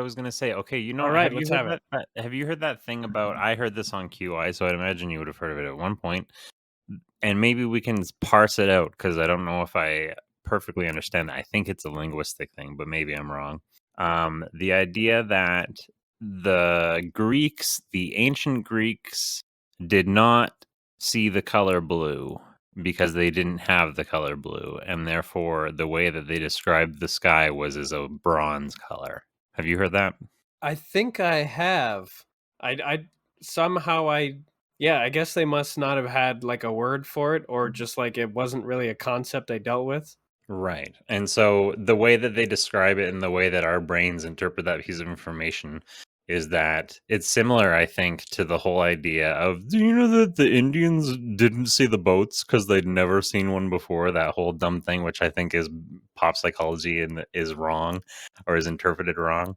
was gonna say. Okay, All right, let's have it. have you heard that thing about? I heard this on QI, so I'd imagine you would have heard of it at one point. And maybe we can parse it out because I don't know if I perfectly understand. I think it's a linguistic thing, but maybe I'm wrong. The idea that the ancient Greeks, did not see the color blue because they didn't have the color blue, and therefore the way that they described the sky was as a bronze color. Have you heard that? I think I have. I somehow yeah, I guess they must not have had like a word for it, or just like it wasn't really a concept I dealt with. Right. And so the way that they describe it and the way that our brains interpret that piece of information is that it's similar, I think, to the whole idea of, do you know that the Indians didn't see the boats because they'd never seen one before? That whole dumb thing, which I think is pop psychology and is wrong or is interpreted wrong.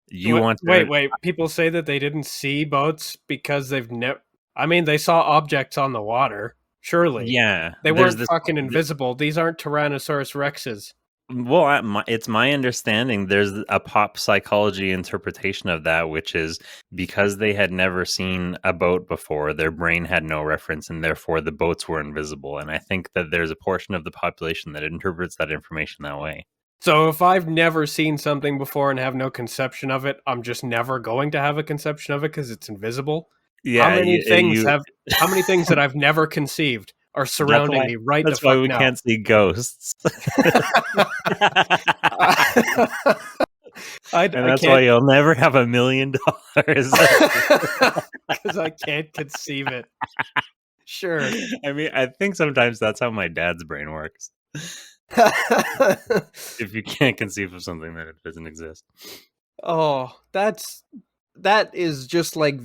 You What? want to, Wait. People say that they didn't see boats because they've never. I mean, they saw objects on the water. Surely yeah, they there's weren't this. fucking invisible. These aren't Tyrannosaurus Rexes. Well, it's my understanding there's a pop psychology interpretation of that, which is because they had never seen a boat before, their brain had no reference, and therefore the boats were invisible. And I think that there's a portion of the population that interprets that information that way. So if I've never seen something before and have no conception of it, I'm just never going to have a conception of it because it's invisible. How Yeah, many things you. how many things that I've never conceived are That's surrounding why. me right the That's why fuck we now? can't see ghosts. And I that's why can't you'll never have $1 million. because I can't conceive it. Sure. I mean, I think sometimes that's how my dad's brain works. If you can't conceive of something, that it doesn't exist. Oh, that is just like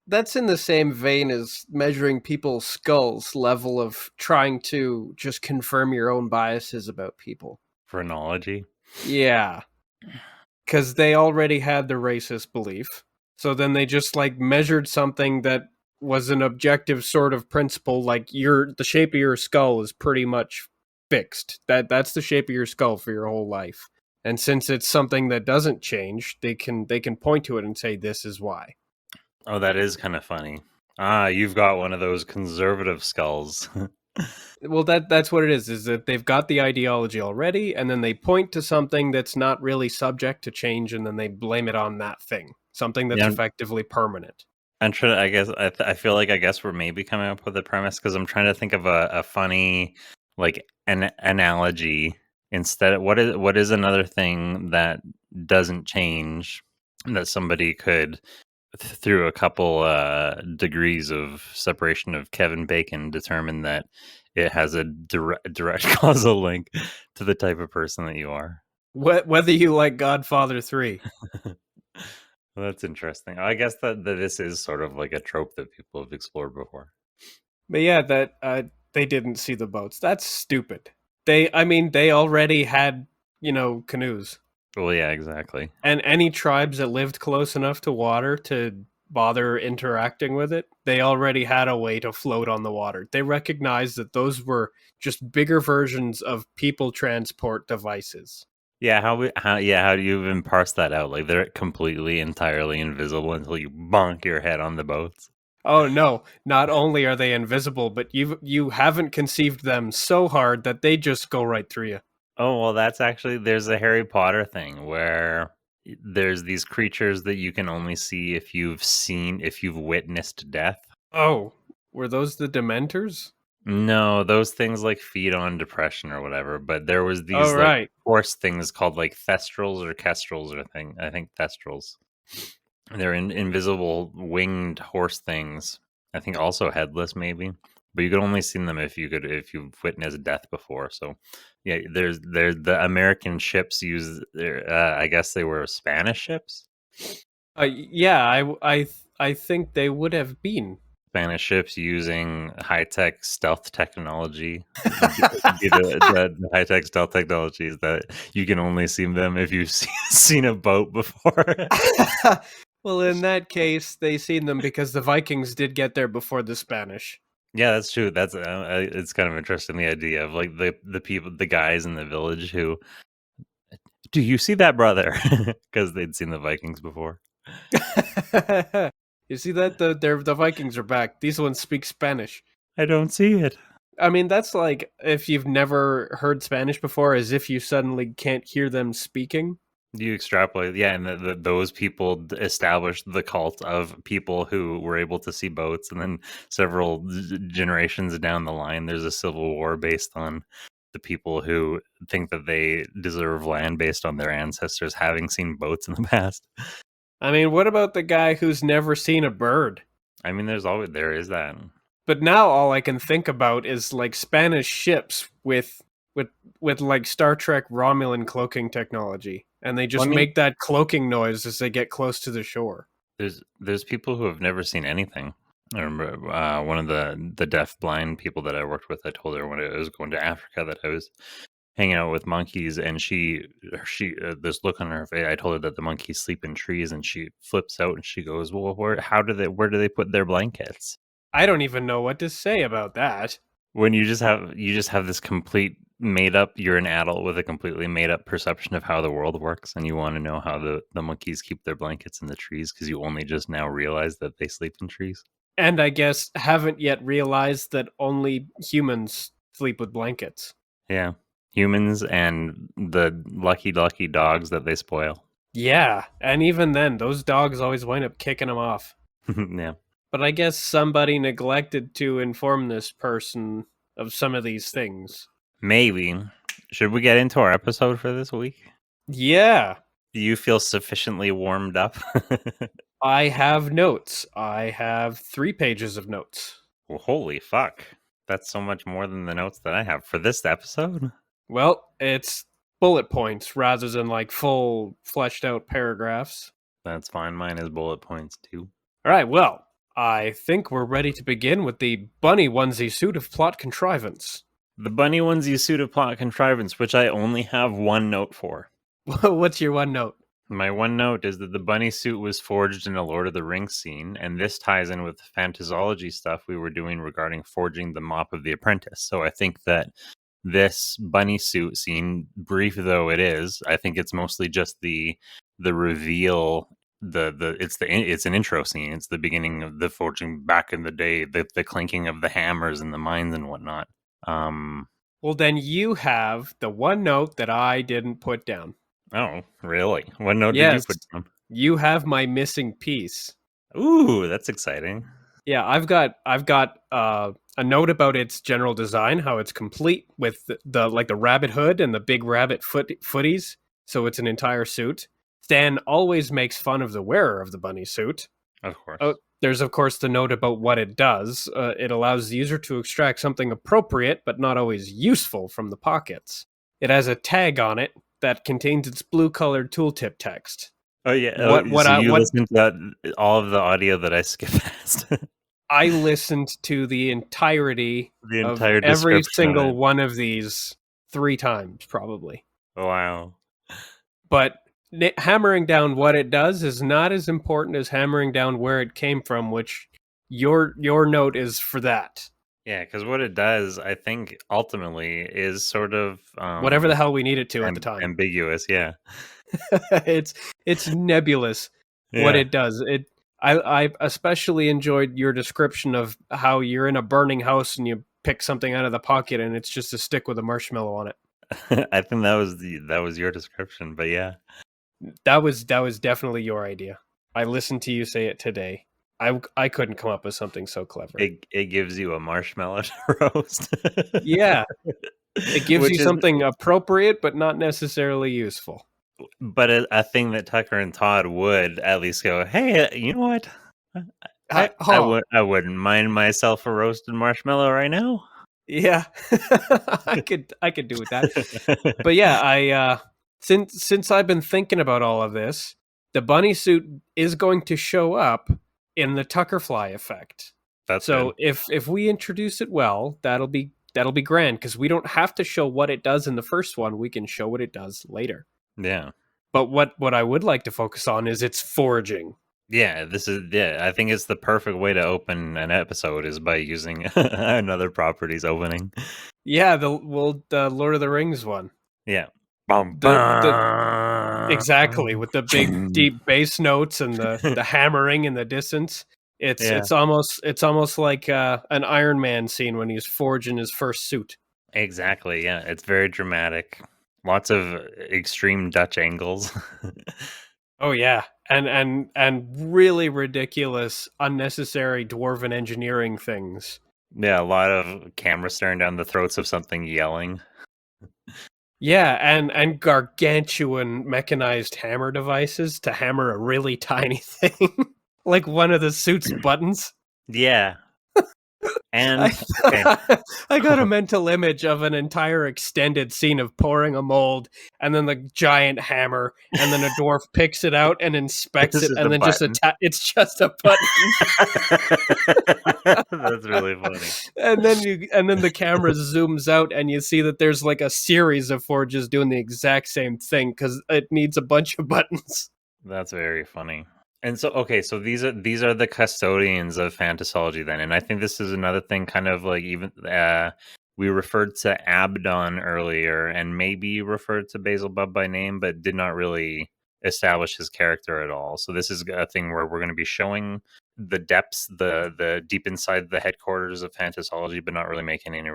that's in the same vein as measuring people's skulls level of trying to just confirm your own biases about people. Phrenology. Yeah, because they already had the racist belief. So then they just like measured something that was an objective sort of principle, like the shape of your skull is pretty much fixed. That's the shape of your skull for your whole life. And since it's something that doesn't change, they can point to it and say this is why. Oh, that is kind of funny. Ah, you've got one of those conservative skulls. Well, that's what it is that they've got the ideology already, and then they point to something that's not really subject to change, and then they blame it on that thing, something that's Yeah, effectively permanent. I'm trying. I guess I feel like we're maybe coming up with a premise because I'm trying to think of a funny like an analogy instead. What is another thing that doesn't change that somebody could through a couple degrees of separation of Kevin Bacon determine that it has a direct causal link to the type of person that you are. Whether you like Godfather 3. Well, that's interesting. I guess that this is sort of like a trope that people have explored before. But yeah, that they didn't see the boats. That's stupid. I mean, they already had, canoes. Well, yeah, exactly. And any tribes that lived close enough to water to bother interacting with it, they already had a way to float on the water. They recognized that those were just bigger versions of people transport devices. Yeah, how do you even parse that out? Like they're completely entirely invisible until you bonk your head on the boats. Oh no, not only are they invisible, but you haven't conceived them so hard that they just go right through you. Oh, well, there's a Harry Potter thing where there's these creatures that you can only see if you've witnessed death. Oh, were those the Dementors? No, those things like feed on depression or whatever, but there was Oh these like right. horse things called like thestrals or kestrels or thing. I think thestrals. They're invisible winged horse things. I think also headless maybe. But you could only see them if you've witnessed death before. So yeah, there's the American ships use I guess they were Spanish ships. Yeah, I think they would have been. Spanish ships using high-tech stealth technology. The high-tech stealth technology is that you can only see them if you've seen a boat before. Well, in that case, they seen them because the Vikings did get there before the Spanish. Yeah, that's true. That's it's kind of interesting, the idea of like the people, the guys in the village who Do you see that, brother? Because they'd seen the Vikings before. You see that the Vikings are back. These ones speak Spanish. I don't see it. I mean, that's like if you've never heard Spanish before, as if you suddenly can't hear them speaking. You extrapolate, yeah, and those people established the cult of people who were able to see boats, and then several generations down the line, there's a civil war based on the people who think that they deserve land based on their ancestors having seen boats in the past. I mean, what about the guy who's never seen a bird? I mean, there is that. But now all I can think about is like Spanish ships with like Star Trek Romulan cloaking technology, and they just make that cloaking noise as they get close to the shore. There's people who have never seen anything. I remember one of the deaf blind people that I worked with. I told her when I was going to Africa that I was hanging out with monkeys, and she this look on her face. I told her that the monkeys sleep in trees, and she flips out and she goes, "Well, where do they put their blankets?" I don't even know what to say about that. When you just have this complete made up, you're an adult with a completely made up perception of how the world works, and you want to know how the monkeys keep their blankets in the trees because you only just now realize that they sleep in trees. And I guess haven't yet realized that only humans sleep with blankets. Yeah. Humans and the lucky dogs that they spoil. Yeah, and even then, those dogs always wind up kicking them off. Yeah. But I guess somebody neglected to inform this person of some of these things. Maybe. Should we get into our episode for this week? Yeah. Do you feel sufficiently warmed up? I have notes. I have 3 pages of notes. Well, holy fuck. That's so much more than the notes that I have for this episode. Well, it's bullet points rather than like full fleshed out paragraphs. That's fine. Mine is bullet points too. All right, well, I think we're ready to begin with the bunny onesie suit of plot contrivance. The bunny onesie suit of plot contrivance, which I only have one note for. What's your one note? My one note is that the bunny suit was forged in a Lord of the Rings scene, and this ties in with the fantasology stuff we were doing regarding forging the mop of the apprentice. So I think that this bunny suit scene, brief though it is, I think it's mostly just the reveal. It's an intro scene. It's the beginning of the forging back in the day, the clinking of the hammers in the mines and whatnot. Well, then you have the one note that I didn't put down. Oh, really? What note did you put down? You have my missing piece. Ooh, that's exciting. Yeah, I've got a note about its general design, how it's complete with the rabbit hood and the big rabbit footies, so it's an entire suit. Stan always makes fun of the wearer of the bunny suit. Of course. There's, of course, the note about what it does. It allows the user to extract something appropriate, but not always useful from the pockets. It has a tag on it that contains its blue-colored tooltip text. Oh, yeah. Listened to all of the audio that I skipped past. I listened to the entirety of every single one of these 3 times, probably. Wow. But hammering down what it does is not as important as hammering down where it came from, which your note is for that. Yeah, because what it does, I think, ultimately is sort of whatever the hell we need it to at the time. Ambiguous, yeah. it's nebulous what it does. I especially enjoyed your description of how you're in a burning house and you pick something out of the pocket and it's just a stick with a marshmallow on it. I think that was your description, but yeah. That was definitely your idea. I listened to you say it today. I couldn't come up with something so clever. It gives you a marshmallow to roast. Yeah. It gives you something appropriate but not necessarily useful. But a thing that Tucker and Todd would at least go, hey, you know what? I wouldn't mind myself a roasted marshmallow right now. Yeah, I could do with that. But yeah, I since I've been thinking about all of this, the bunny suit is going to show up in the Tuckerfly effect. That's so good. If we introduce it well, that'll be grand because we don't have to show what it does in the first one. We can show what it does later. Yeah. But what I would like to focus on is its foraging. Yeah, I think it's the perfect way to open an episode is by using another property's opening. Yeah, the Lord of the Rings one. Yeah. Bum, The bum. exactly, with the big deep bass notes and the hammering in the distance. It's Yeah, it's almost it's almost like an Iron Man scene when he's forging his first suit. exactly. Yeah, it's very dramatic. Lots of extreme Dutch angles. Oh yeah, and really ridiculous, unnecessary dwarven engineering things. Yeah, a lot of camera staring down the throats of something yelling. Yeah, and gargantuan mechanized hammer devices to hammer a really tiny thing, like one of the suit's buttons. Yeah, I and okay. I got a mental image of an entire extended scene of pouring a mold, and then the giant hammer, and then a dwarf picks it out and inspects It's it, just and a then just button. it's just a button. That's really funny. And then the camera zooms out and you see that there's like a series of forges doing the exact same thing because it needs a bunch of buttons. That's very funny. And so okay, so these are the custodians of fantasology then. And I think this is another thing kind of like even we referred to Abdon earlier and maybe referred to Basilbub by name, but did not really establish his character at all. So this is a thing where we're going to be showing the depths, the deep inside the headquarters of fantasology, but not really making any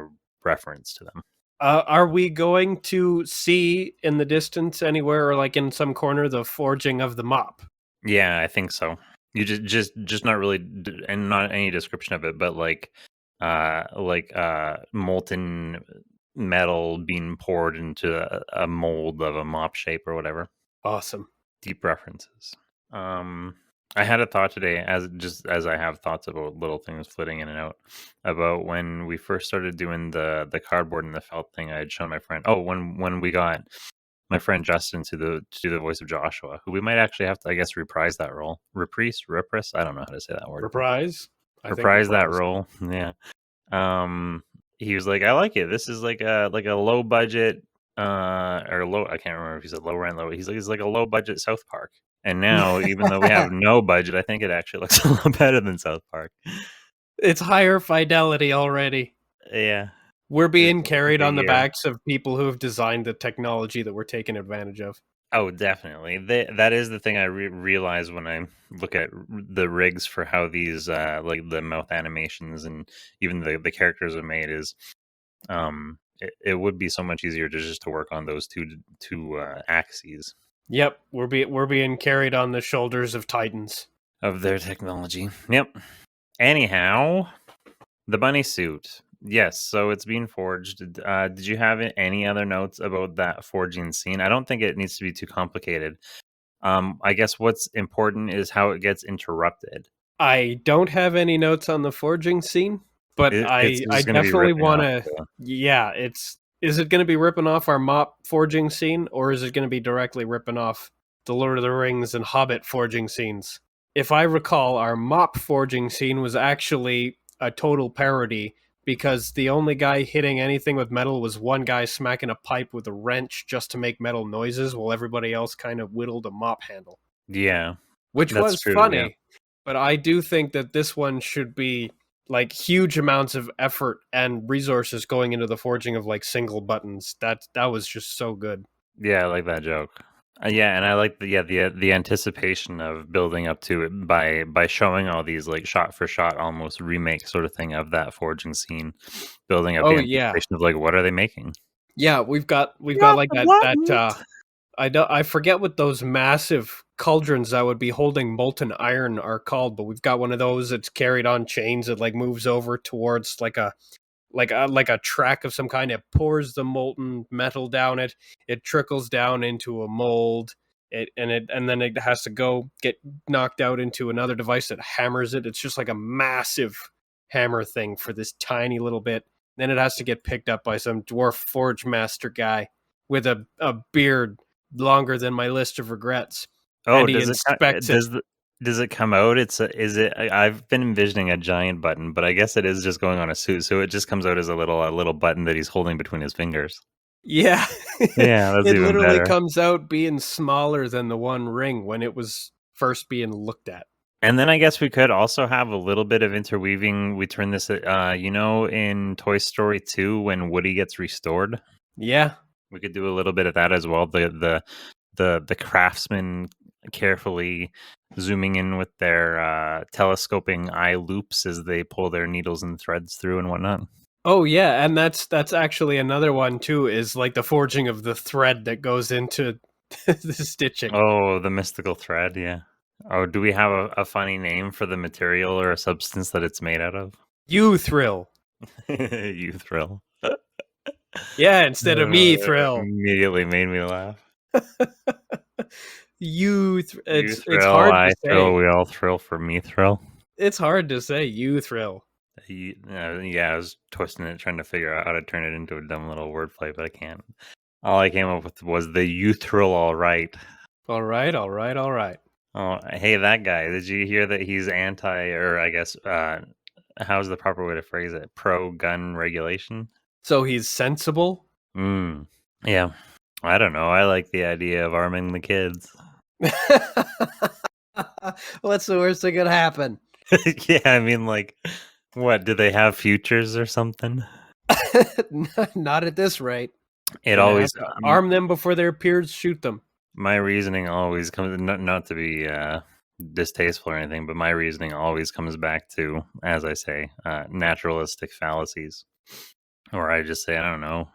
reference to them. Are we going to see in the distance anywhere or like in some corner the forging of the mop? Yeah, I think so. You just not really and not any description of it, but molten metal being poured into a mold of a mop shape or whatever. Awesome. Deep references. Um I had a thought today, as I have thoughts about little things flitting in and out, about when we first started doing the cardboard and the felt thing. I had shown my friend. Oh, when we got my friend Justin to do the voice of Joshua, who we might actually have to, I guess, reprise that role. Reprise? I don't know how to say that word. Reprise? I think Reprise that reprise. role. Yeah. He was like, I like it. This is like a low budget or low, I can't remember if he said low rent low. He's like it's like a low budget South Park. And now, even though we have no budget, I think it actually looks a lot better than South Park. It's higher fidelity already. Yeah. We're It's being carried the on the year. backs of people who have designed the technology that we're taking advantage of. Oh, definitely. That is the thing I realize when I look at the rigs for how these like the mouth animations and even the characters are made is it would be so much easier to just to work on those two axes Yep, we're being carried on the shoulders of titans. of their technology. Yep. Anyhow, the bunny suit. Yes, so it's being forged. Did you have any other notes about that forging scene? I don't think it needs to be too complicated. I guess what's important is how it gets interrupted. I don't have any notes on the forging scene, but It's I just going to be definitely ripping want off. to. Yeah, it's is it going to be ripping off our mop forging scene, or is it going to be directly ripping off the Lord of the Rings and Hobbit forging scenes? If I recall, our mop forging scene was actually a total parody because the only guy hitting anything with metal was one guy smacking a pipe with a wrench just to make metal noises, while everybody else kind of whittled a mop handle, Yeah, which that's was true. Yeah. funny. But I do think that this one should be like huge amounts of effort and resources going into the forging of like single buttons. That was just so good. Yeah, I like that joke. Yeah, and I like the anticipation of building up to it by showing all these like shot for shot almost remake sort of thing of that forging scene, building up the Oh yeah, anticipation of like what are they making? yeah. We've got Not like the that. buttons. I forget what those massive cauldrons that would be holding molten iron are called, but we've got one of those that's carried on chains that like moves over towards like a track of some kind. It pours the molten metal down it. It trickles down into a mold. And then it has to go get knocked out into another device that hammers it. It's just like a massive hammer thing for this tiny little bit. Then it has to get picked up by some dwarf forge master guy with a beard longer than my list of regrets. Oh, And he inspects it. does it come out? Is it? I've been envisioning a giant button, but I guess it is just going on a suit, so it just comes out as a little button that he's holding between his fingers. Yeah. Yeah, that's It even literally better. comes out being smaller than the One Ring when it was first being looked at. And then I guess we could also have a little bit of interweaving. We turn this, in Toy Story 2 when Woody gets restored. Yeah. We could do a little bit of that as well. The craftsmen carefully zooming in with their telescoping eye loops as they pull their needles and threads through and whatnot. Oh yeah, and that's actually another one too, is like the forging of the thread that goes into the stitching. Oh, the mystical thread, yeah. Oh, do we have a funny name for the material or a substance that it's made out of? You thrill. You thrill. Yeah, instead of me thrill. Immediately made me laugh. You You it's thrill, hard I to thrill, say. we all thrill for me thrill. It's hard to say you thrill. Yeah, I was twisting it, trying to figure out how to turn it into a dumb little wordplay, but I can't. All I came up with was the you thrill all right. All right, all right, all right. Oh, hey, that guy. Did you hear that he's anti, or I guess, how's the proper way to phrase it? Pro-gun regulation? So he's sensible? Yeah. I don't know. I like the idea of arming the kids. What's the worst that could happen? Yeah, I mean, like, what? Do they have futures or something? Not at this rate. It Gonna always have to arm them before their peers shoot them. my reasoning always comes not to be distasteful or anything, but my reasoning always comes back to, as I say, naturalistic fallacies. Or I just say, I don't know,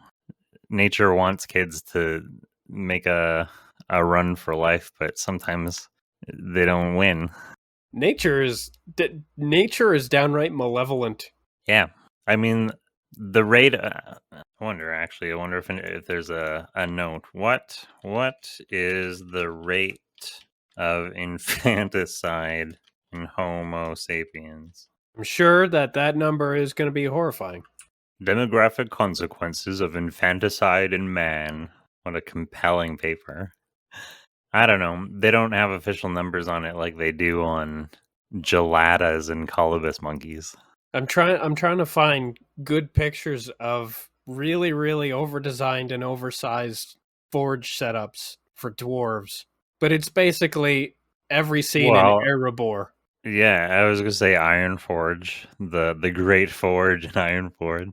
nature wants kids to make a run for life, but sometimes they don't win. Nature is downright malevolent. Yeah, I mean the rate. I wonder if there's a note. What is the rate of infanticide in Homo sapiens? I'm sure that number is going to be horrifying. Demographic consequences of infanticide in man. What a compelling paper. I don't know. They don't have official numbers on it like they do on gelatas and colobus monkeys. I'm trying to find good pictures of really, really over-designed and oversized forge setups for dwarves. But it's basically every scene in Erebor. Yeah, I was gonna say Iron Forge, the Great Forge and Iron Forge.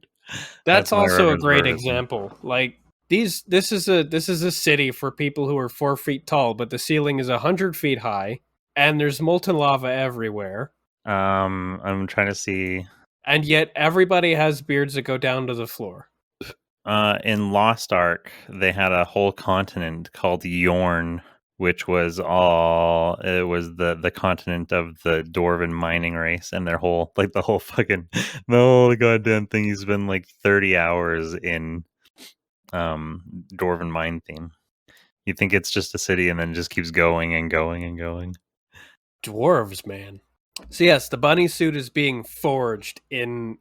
That's my also a reference great for it. example. Like this is a city for people who are 4 feet tall, but the ceiling is 100 feet high, and there's molten lava everywhere. I'm trying to see. And yet everybody has beards that go down to the floor. In Lost Ark, they had a whole continent called Yorn, which was the continent of the Dwarven mining race, and the whole fucking the whole goddamn thing. He's been like 30 hours in Dwarven mine theme. You think it's just a city, and then just keeps going and going and going. Dwarves, man. So yes, the bunny suit is being forged in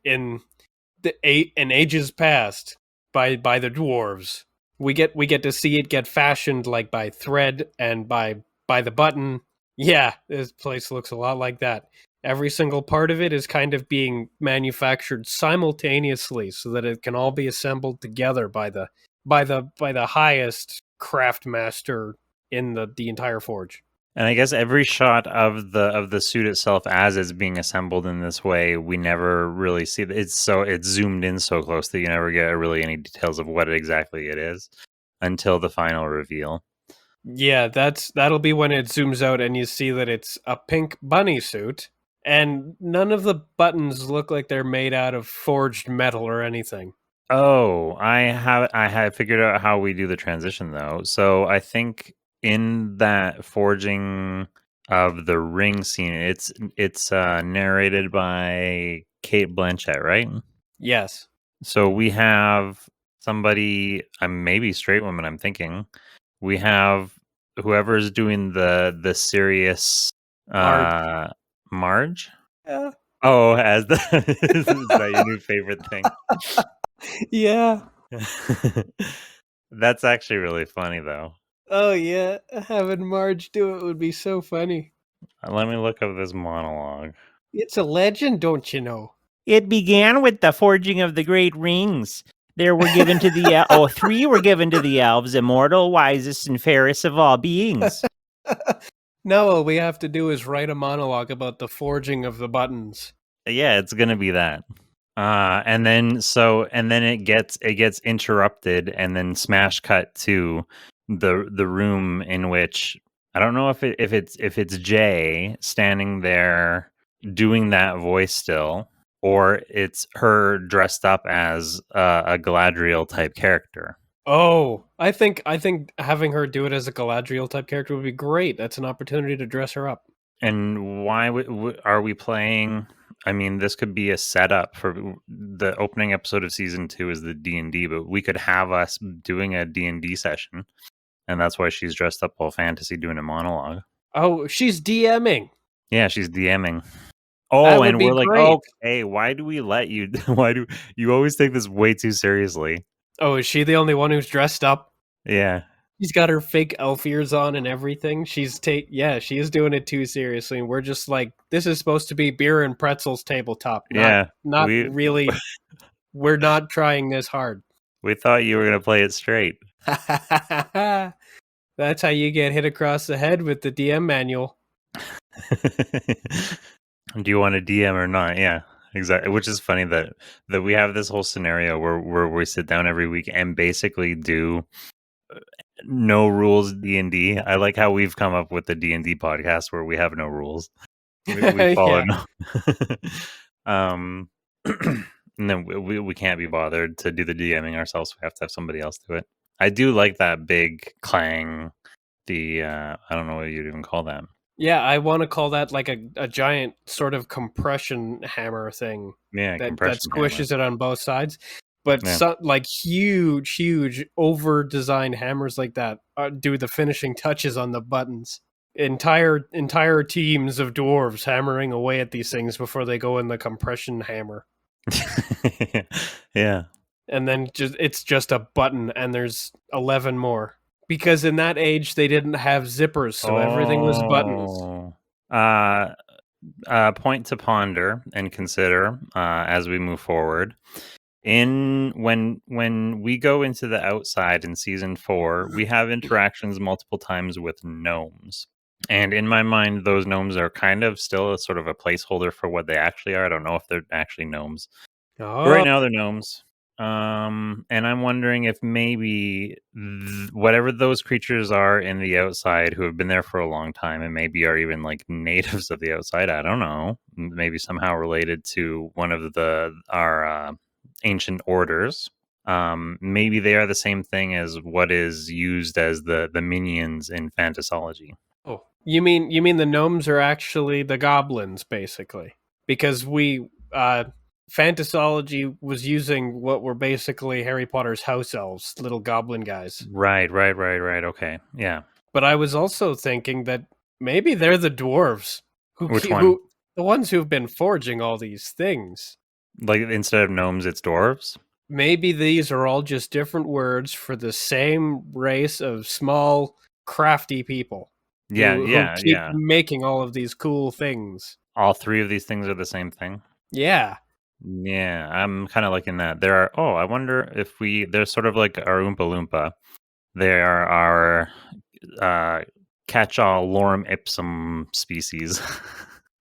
ages past by the dwarves. We get to see it get fashioned like by thread and by the button. Yeah, this place looks a lot like that. Every single part of it is kind of being manufactured simultaneously so that it can all be assembled together by the highest craft master in the entire forge. And I guess every shot of the suit itself as it's being assembled in this way, we never really see it's zoomed in so close that you never get really any details of what exactly it is until the final reveal. Yeah, that'll be when it zooms out and you see that it's a pink bunny suit, and none of the buttons look like they're made out of forged metal or anything. Oh, I have figured out how we do the transition though. So I think in that forging of the ring scene, it's narrated by Kate Blanchett, right? Yes. So we have somebody, maybe straight woman, I'm thinking. We have whoever's doing the serious Marge? Yeah. Oh, as the is that your new favorite thing? Yeah. That's actually really funny though. Oh yeah, having Marge do it would be so funny. Let me look up this monologue. It's a legend, don't you know? It began with the forging of the great rings. There were given to the three were given to the elves, immortal, wisest, and fairest of all beings. Now all we have to do is write a monologue about the forging of the buttons. Yeah, it's gonna be that. And then it gets interrupted, and then smash cut to the room in which I don't know if it's Jay standing there doing that voice still, or it's her dressed up as a Galadriel type character. Oh, I think having her do it as a Galadriel type character would be great. That's an opportunity to dress her up. And why are we playing? I mean, this could be a setup for the opening episode of season 2 is the D&D, but we could have us doing a D&D session, and that's why she's dressed up all fantasy doing a monologue. Oh, she's DMing. Yeah, she's DMing. That Oh, would and be we're like, great. okay, why do we let you? Why do you always take this way too seriously? Oh, is she the only one who's dressed up? Yeah. She's got her fake elf ears on and everything. she is doing it too seriously, and we're just like, this is supposed to be beer and pretzels tabletop. Not really. We're not trying this hard. We thought you were gonna play it straight. That's how you get hit across the head with the DM manual. Do you want a DM or not? Yeah, exactly. Which is funny that we have this whole scenario where we sit down every week and basically do no rules D&D. I like how we've come up with the D&D podcast where we have no rules. We follow and then we can't be bothered to do the DMing ourselves. We have to have somebody else do it. I do like that big clang. I don't know what you'd even call that. Yeah, I want to call that like a giant sort of compression hammer thing. Yeah, that squishes it on both sides. But like huge, over-designed hammers like that do the finishing touches on the buttons. Entire teams of dwarves hammering away at these things before they go in the compression hammer. Yeah. And then it's just a button, and there's 11 more. Because in that age, they didn't have zippers, so everything was buttons. Point to ponder and consider as we move forward. When we go into the outside in season 4, we have interactions multiple times with gnomes. And in my mind, those gnomes are kind of still a sort of a placeholder for what they actually are. I don't know if they're actually gnomes. Oh. Right now, they're gnomes. And I'm wondering if maybe whatever those creatures are in the outside who have been there for a long time and maybe are even like natives of the outside, I don't know, maybe somehow related to one of our ancient orders. Maybe they are the same thing as what is used as the minions in Fantasology. Oh, you mean the gnomes are actually the goblins, basically? Because Fantasology was using what were basically Harry Potter's house elves, little goblin guys. Right. Okay, yeah. But I was also thinking that maybe they're the dwarves. Which one? The ones who've been forging all these things. Like, instead of gnomes, it's dwarves? Maybe these are all just different words for the same race of small, crafty people. Who keep making all of these cool things. All 3 of these things are the same thing? Yeah. Yeah, I'm kind of liking that. I wonder if they're sort of like our Oompa Loompa. They are our catch-all lorem ipsum species.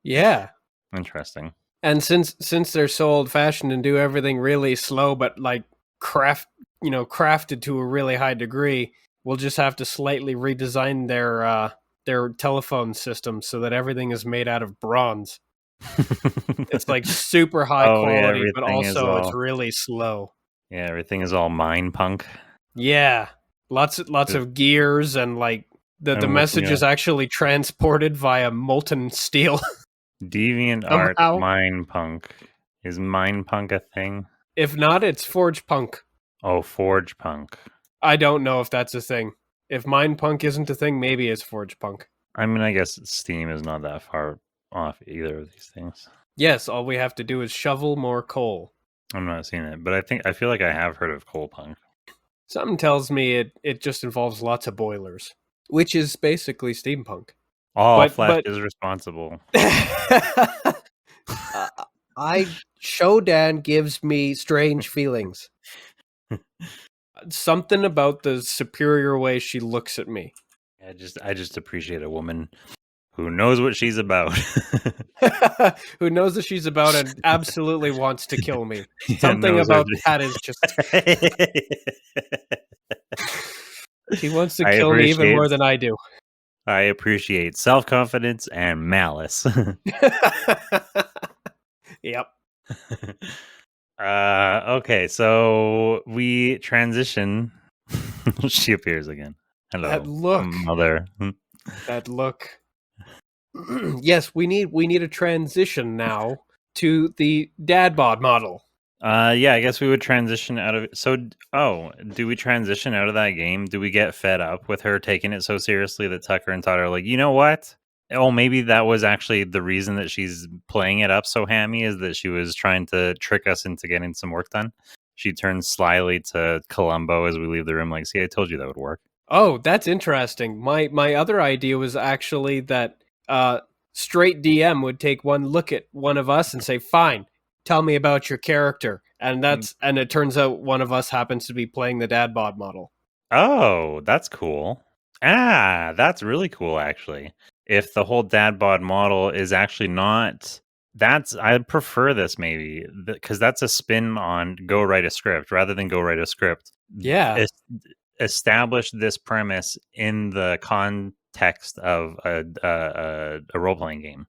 Yeah. Interesting. And since they're so old-fashioned and do everything really slow, but like crafted to a really high degree, we'll just have to slightly redesign their telephone system so that everything is made out of bronze. It's like super high quality, but also it's really slow. Yeah, everything is all mind punk. Yeah, lots of gears, and like the message is actually transported via molten steel. Deviant art, mind punk. Is mind punk a thing? If not, it's forge punk. Oh, forge punk. I don't know if that's a thing. If mind punk isn't a thing, maybe it's forge punk. I mean, I guess Steam is not that far off either of these things. Yes, all we have to do is shovel more coal. I'm not seeing it, but I feel like I have heard of coal punk. Something tells me it just involves lots of boilers, which is basically steampunk. All flesh is responsible. Shodan gives me strange feelings. Something about the superior way she looks at me. I just appreciate a woman who knows what she's about. Who knows what she's about and absolutely wants to kill me. Yeah, Something knows about what that is just... She wants to I kill me even appreciate- more than I do. I appreciate self-confidence and malice. Yep. Okay, so we transition. She appears again. Hello, That look. mother. That look. Yes, we need a transition now to the dad bod model. Yeah, I guess we would transition out of it. So, do we transition out of that game? Do we get fed up with her taking it so seriously that Tucker and Todd are like, you know what? Oh, maybe that was actually the reason that she's playing it up so hammy, is that she was trying to trick us into getting some work done. She turns slyly to Columbo as we leave the room, like, see, I told you that would work. Oh, that's interesting. My other idea was actually that straight DM would take one look at one of us and say, "Fine, tell me about your character," and it turns out one of us happens to be playing the dad bod model. Oh, that's cool. That's really cool, actually. If the whole dad bod model is actually not... I prefer this, maybe, because that's a spin on go write a script rather than go write a script. Yeah. Establish this premise in the context of a role-playing game.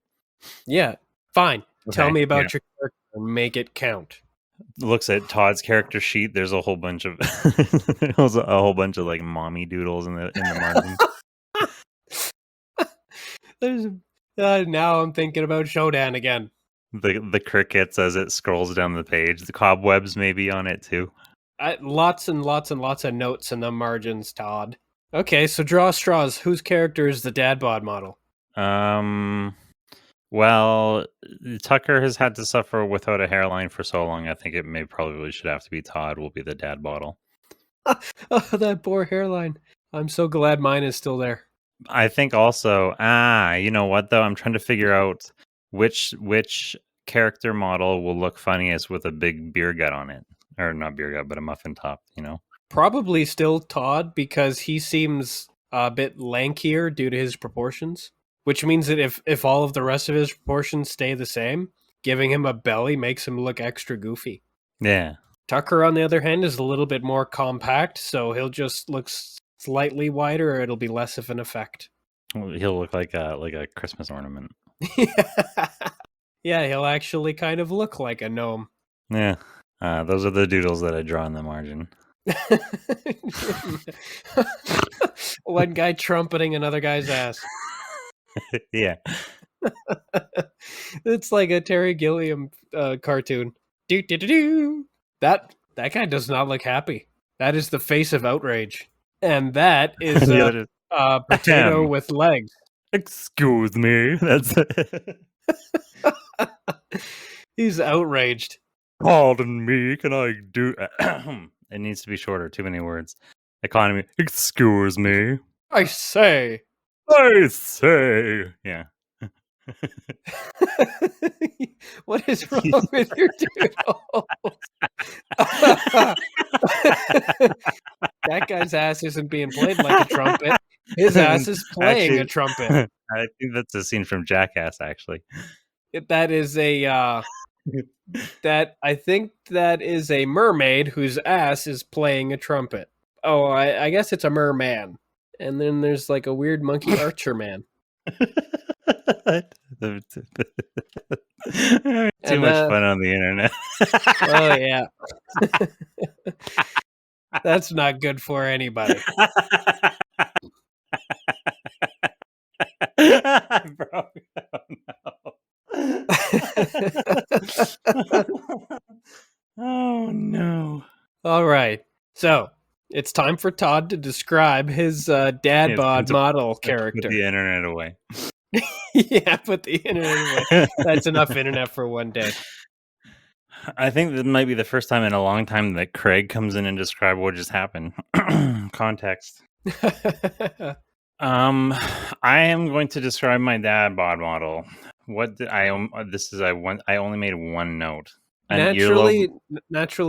Yeah, fine. Tell Okay, me about your character and make it count. Looks at Todd's character sheet. There's a whole bunch of like mommy doodles in the margin. There's now I'm thinking about Shodan again. The crickets as it scrolls down the page. The cobwebs maybe on it too. Lots and lots and lots of notes in the margins, Todd. Okay, so draw straws. Whose character is the dad bod model? Well, Tucker has had to suffer without a hairline for so long. I think probably should have to be Todd. Will be the dad bottle. Oh, that poor hairline. I'm so glad mine is still there. I think also, you know what though? I'm trying to figure out which character model will look funniest with a big beer gut on it. Or not beer gut, but a muffin top, you know? Probably still Todd, because he seems a bit lankier due to his proportions. Which means that if all of the rest of his proportions stay the same, giving him a belly makes him look extra goofy. Yeah. Tucker, on the other hand, is a little bit more compact, so he'll just look slightly wider, or it'll be less of an effect. He'll look like a Christmas ornament. Yeah, he'll actually kind of look like a gnome. Yeah. Those are the doodles that I draw in the margin. One guy trumpeting another guy's ass. Yeah. It's like a Terry Gilliam cartoon. Do. That guy does not look happy. That is the face of outrage. And that is a potato with legs. Excuse me. That's He's outraged. Pardon me, can I do... It needs to be shorter, too many words. Economy. Excuse me. I say. Yeah. What is wrong with your doodles? That guy's ass isn't being played like a trumpet. His ass is playing a trumpet. I think that's a scene from Jackass, actually. That is I think that is a mermaid whose ass is playing a trumpet. Oh, I guess it's a merman. And then there's like a weird monkey archer man. Too much fun on the internet. Oh yeah. That's not good for anybody. Bro, oh no. All right. So it's time for Todd to describe his dad bod model character. Put the internet away. Yeah, put the internet away. That's enough internet for one day. I think that might be the first time in a long time that Craig comes in and describes what just happened. Context. I am going to describe my dad bod model. What did I only made one note. Naturally,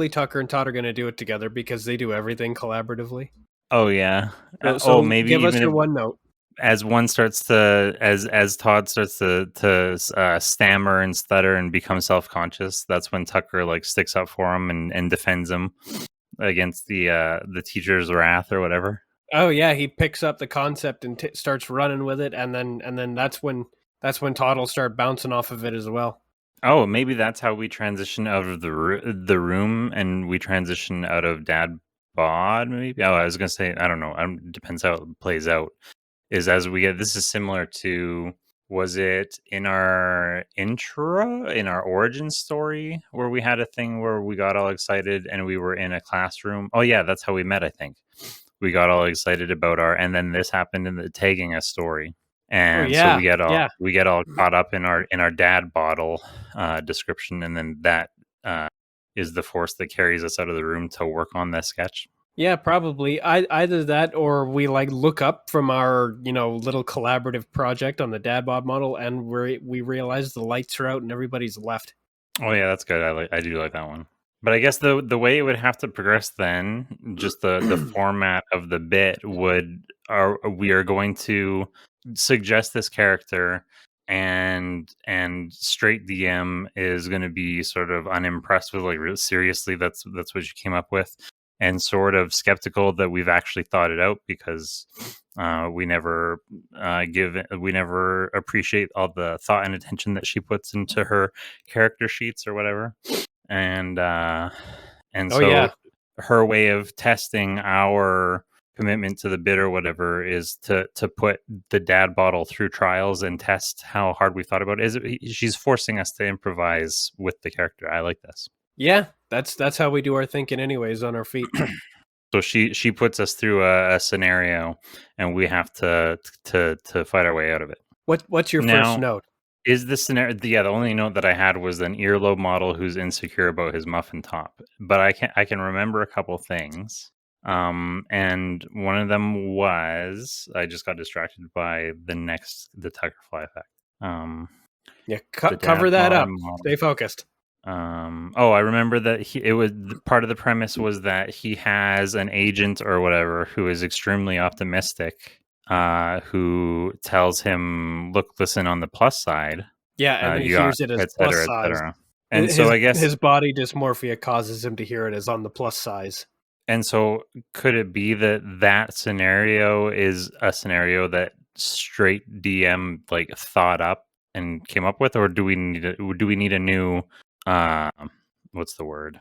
Tucker and Todd are going to do it together because they do everything collaboratively. Oh yeah. So maybe give us even your one note. as one starts to as Todd starts to stammer and stutter and become self-conscious, that's when Tucker like sticks up for him and defends him against the teacher's wrath or whatever. Oh yeah, he picks up the concept and starts running with it, and then that's when Todd will start bouncing off of it as well. Oh, maybe that's how we transition out of the room, and we transition out of Dad Bod. Maybe. Oh, I was gonna say I don't know. Depends how it plays out. Is as we get. This is similar to. Was it in our intro, in our origin story, where we had a thing where we got all excited and we were in a classroom? Oh yeah, that's how we met. I think we got all excited about and then this happened in the tagging a story. And so we get all caught up in our dad bottle description, and then that is the force that carries us out of the room to work on this sketch. Yeah, probably. Either that, or we like look up from our little collaborative project on the dad bod model, and we realize the lights are out and everybody's left. Oh yeah, that's good. I do like that one. But I guess the way it would have to progress then, just the format of the bit we are going to suggest this character, and straight DM is going to be sort of unimpressed with, like, seriously, that's what you came up with, and sort of skeptical that we've actually thought it out, because we never appreciate all the thought and attention that she puts into her character sheets or whatever. And her way of testing our commitment to the bit or whatever is to put the dad bottle through trials and test how hard we thought about it. She's forcing us to improvise with the character. I like this. Yeah, that's how we do our thinking anyways on our feet. So she puts us through a scenario, and we have to fight our way out of it. What's your first note? Is this scenario? Yeah, the only note that I had was an earlobe model who's insecure about his muffin top. But I can remember a couple things. And one of them was I just got distracted by the Tuckerfly effect. Cover that up. Model. Stay focused. I remember that it was part of the premise was that he has an agent or whatever who is extremely optimistic. Who tells him, look, listen, on the plus side. Yeah, and he hears it as plus size. And so I guess his body dysmorphia causes him to hear it as on the plus size. And so could it be that scenario is a scenario that straight DM like thought up and came up with, or do we need a new what's the word?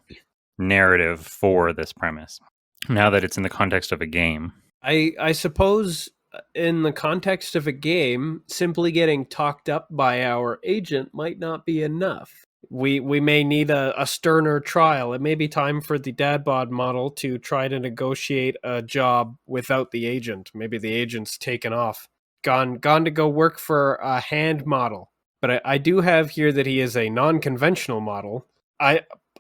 Narrative for this premise now that it's in the context of a game? I suppose in the context of a game, simply getting talked up by our agent might not be enough. We may need a sterner trial. It may be time for the dad bod model to try to negotiate a job without the agent. Maybe the agent's taken off, gone to go work for a hand model. But I do have here that he is a non-conventional model.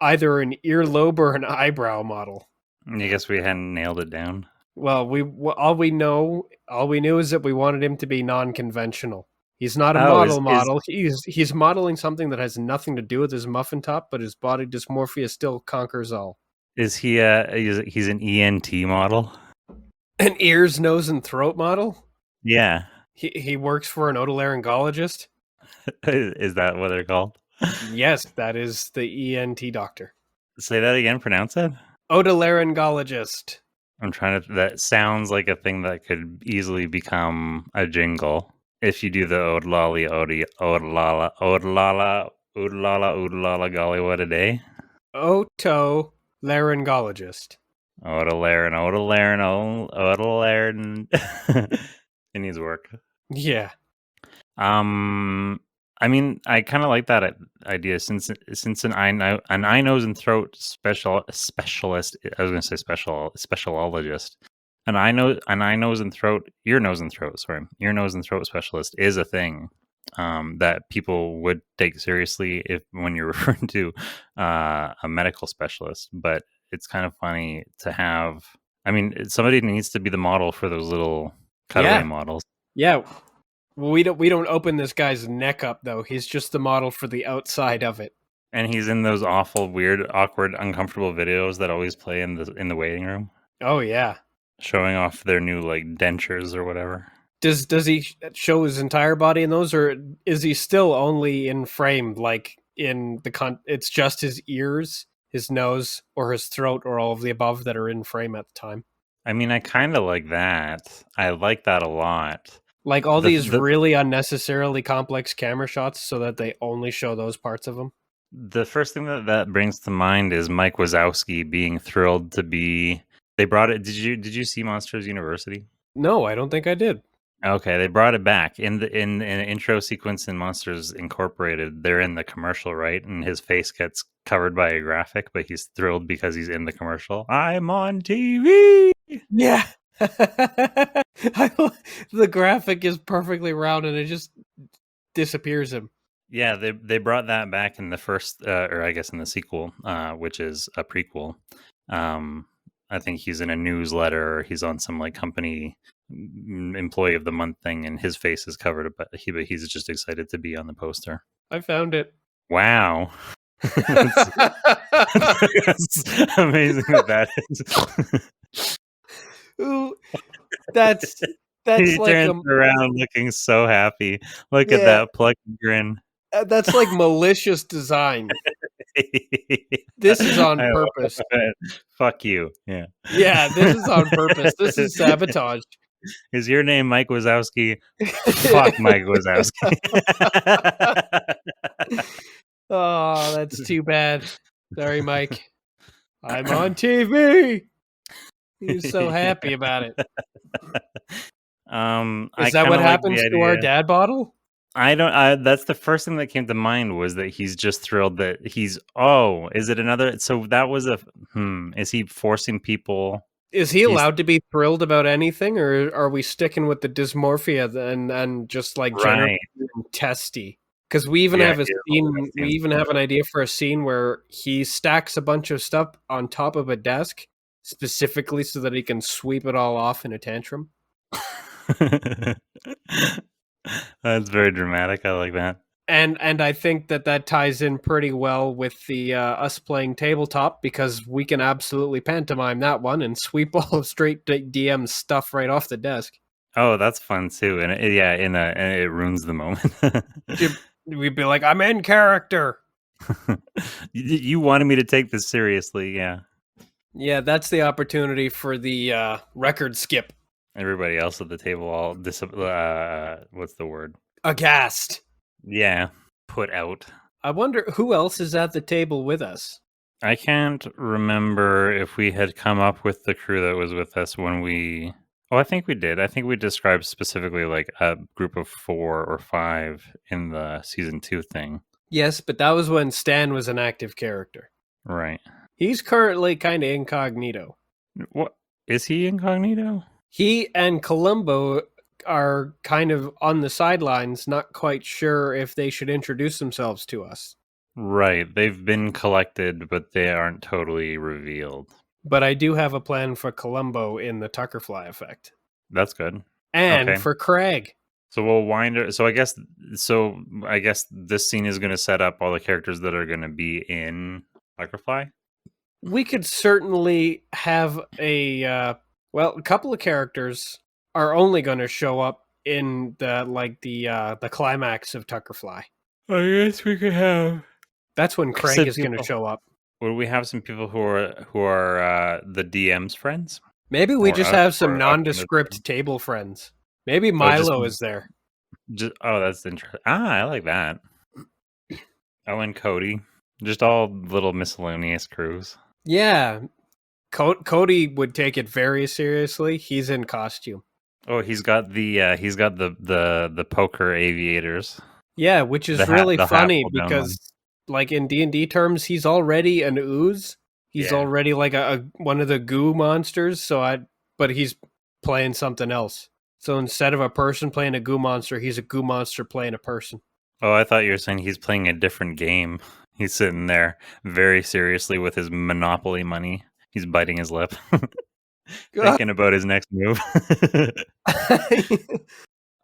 Either an earlobe or an eyebrow model. I guess we hadn't nailed it down. Well, all we knew is that we wanted him to be non-conventional. He's not a model. He's modeling something that has nothing to do with his muffin top, but his body dysmorphia still conquers all. Is he he's an ENT model? An ears, nose, and throat model? Yeah. He works for an otolaryngologist? Is that what they're called? Yes, that is the ENT doctor. Say that again, pronounce it. Otolaryngologist. I'm trying to. That sounds like a thing that could easily become a jingle if you do the odlolly odlala odlala odlala odlala golly what a day. Otolaryngologist. Otolaryng. It needs work. Yeah. I mean, I kind of like that idea since an eye nose and throat specialist. I was going to say specialologist. An eye nose and throat, ear nose and throat specialist is a thing that people would take seriously when you're referring to a medical specialist. But it's kind of funny to have. I mean, somebody needs to be the model for those little cutaway models. Yeah. We don't open this guy's neck up though. He's just the model for the outside of it. And he's in those awful, weird, awkward, uncomfortable videos that always play in the waiting room. Oh yeah. Showing off their new like dentures or whatever. Does he show his entire body in those, or is he still only in frame? Like in the it's just his ears, his nose, or his throat, or all of the above that are in frame at the time. I mean, I kind of like that. I like that a lot. Like all The these the really unnecessarily complex camera shots, so that they only show those parts of him. the first thing that brings to mind is Mike Wazowski being thrilled to be. They brought it. Did you see Monsters University? No, I don't think I did. Okay, they brought it back in an intro sequence in Monsters Incorporated. They're in the commercial, right? And his face gets covered by a graphic, but he's thrilled because he's in the commercial. I'm on TV. Yeah. The graphic is perfectly round and it just disappears him. Yeah, they brought that back in the first, or I guess in the sequel, which is a prequel. I think he's in a newsletter. Or he's on some like company employee of the month thing, and his face is covered, but he's just excited to be on the poster. I found it. Wow. That's amazing that is. Ooh, that's He like turns around looking so happy. Look at that plucky grin. That's like malicious design. This is on purpose. Fuck you. Yeah. Yeah, this is on purpose. This is sabotage. Is your name Mike Wazowski? Fuck Mike Wazowski. Oh, that's too bad. Sorry, Mike. I'm on TV. He's so happy about it. Is that what happens to our dad bottle? I don't. That's the first thing that came to mind was that he's just thrilled that he's. Oh, is it another? So that was a. Is he forcing people? Is he allowed to be thrilled about anything, or are we sticking with the dysmorphia and just like generally testy? Because we even have a scene. We even have an idea for a scene where he stacks a bunch of stuff on top of a desk specifically so that he can sweep it all off in a tantrum. That's very dramatic. I like that. And I think that ties in pretty well with the us playing tabletop, because we can absolutely pantomime that one and sweep all of straight DM stuff right off the desk. Oh, that's fun too, and and it ruins the moment. We'd be like, "I'm in character." You wanted me to take this seriously, yeah. Yeah, that's the opportunity for the record skip. Everybody else at the table all what's the word? Aghast. Yeah, put out. I wonder who else is at the table with us. I can't remember if we had come up with the crew that was with us when we... Oh, I think we did. I think we described specifically like a group of 4 or 5 in the season 2 thing. Yes, but that was when Stan was an active character. Right. He's currently kind of incognito. What? Is he incognito? He and Columbo are kind of on the sidelines, not quite sure if they should introduce themselves to us. Right. They've been collected, but they aren't totally revealed. But I do have a plan for Columbo in the Tuckerfly effect. That's good. And for Craig. So we'll wind it. So I guess this scene is going to set up all the characters that are going to be in Tuckerfly. We could certainly have a couple of characters are only going to show up in the climax of Tuckerfly. I guess we could have. That's when Craig is going to show up. Would we have some people who are the DM's friends? Maybe we just have some nondescript table friends. Maybe Milo is there. That's interesting. I like that. Oh, and Cody. Just all little miscellaneous crews. Yeah. Cody would take it very seriously. He's in costume. Oh, he's got the poker aviators. Yeah, which is really funny because like in D&D terms, he's already an ooze. He's already like a one of the goo monsters, but he's playing something else. So instead of a person playing a goo monster, he's a goo monster playing a person. Oh, I thought you were saying he's playing a different game. He's sitting there very seriously with his Monopoly money. He's biting his lip, thinking about his next move.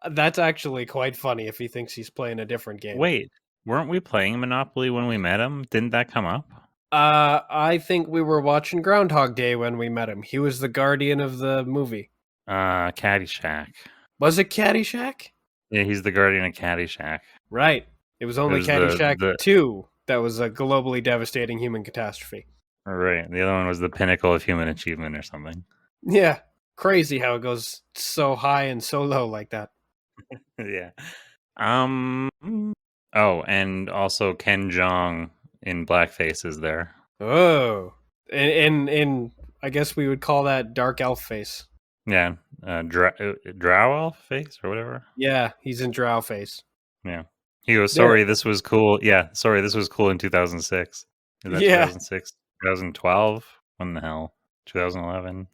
That's actually quite funny if he thinks he's playing a different game. Wait, weren't we playing Monopoly when we met him? Didn't that come up? I think we were watching Groundhog Day when we met him. He was the guardian of the movie. Caddyshack. Was it Caddyshack? Yeah, he's the guardian of Caddyshack. Right. It was only was Caddyshack the 2 that was a globally devastating human catastrophe. right. The other one was the pinnacle of human achievement or something. Yeah. Crazy how it goes so high and so low like that. Yeah. Oh, and also Ken Jeong in blackface is there. Oh. In I guess we would call that dark elf face. Yeah, Drow elf face or whatever. Yeah, he's in drow face. Yeah, he goes. There- Sorry, this was cool. Yeah, sorry, this was cool in 2006. Is that Yeah. 2006? 2012? When the hell? 2011?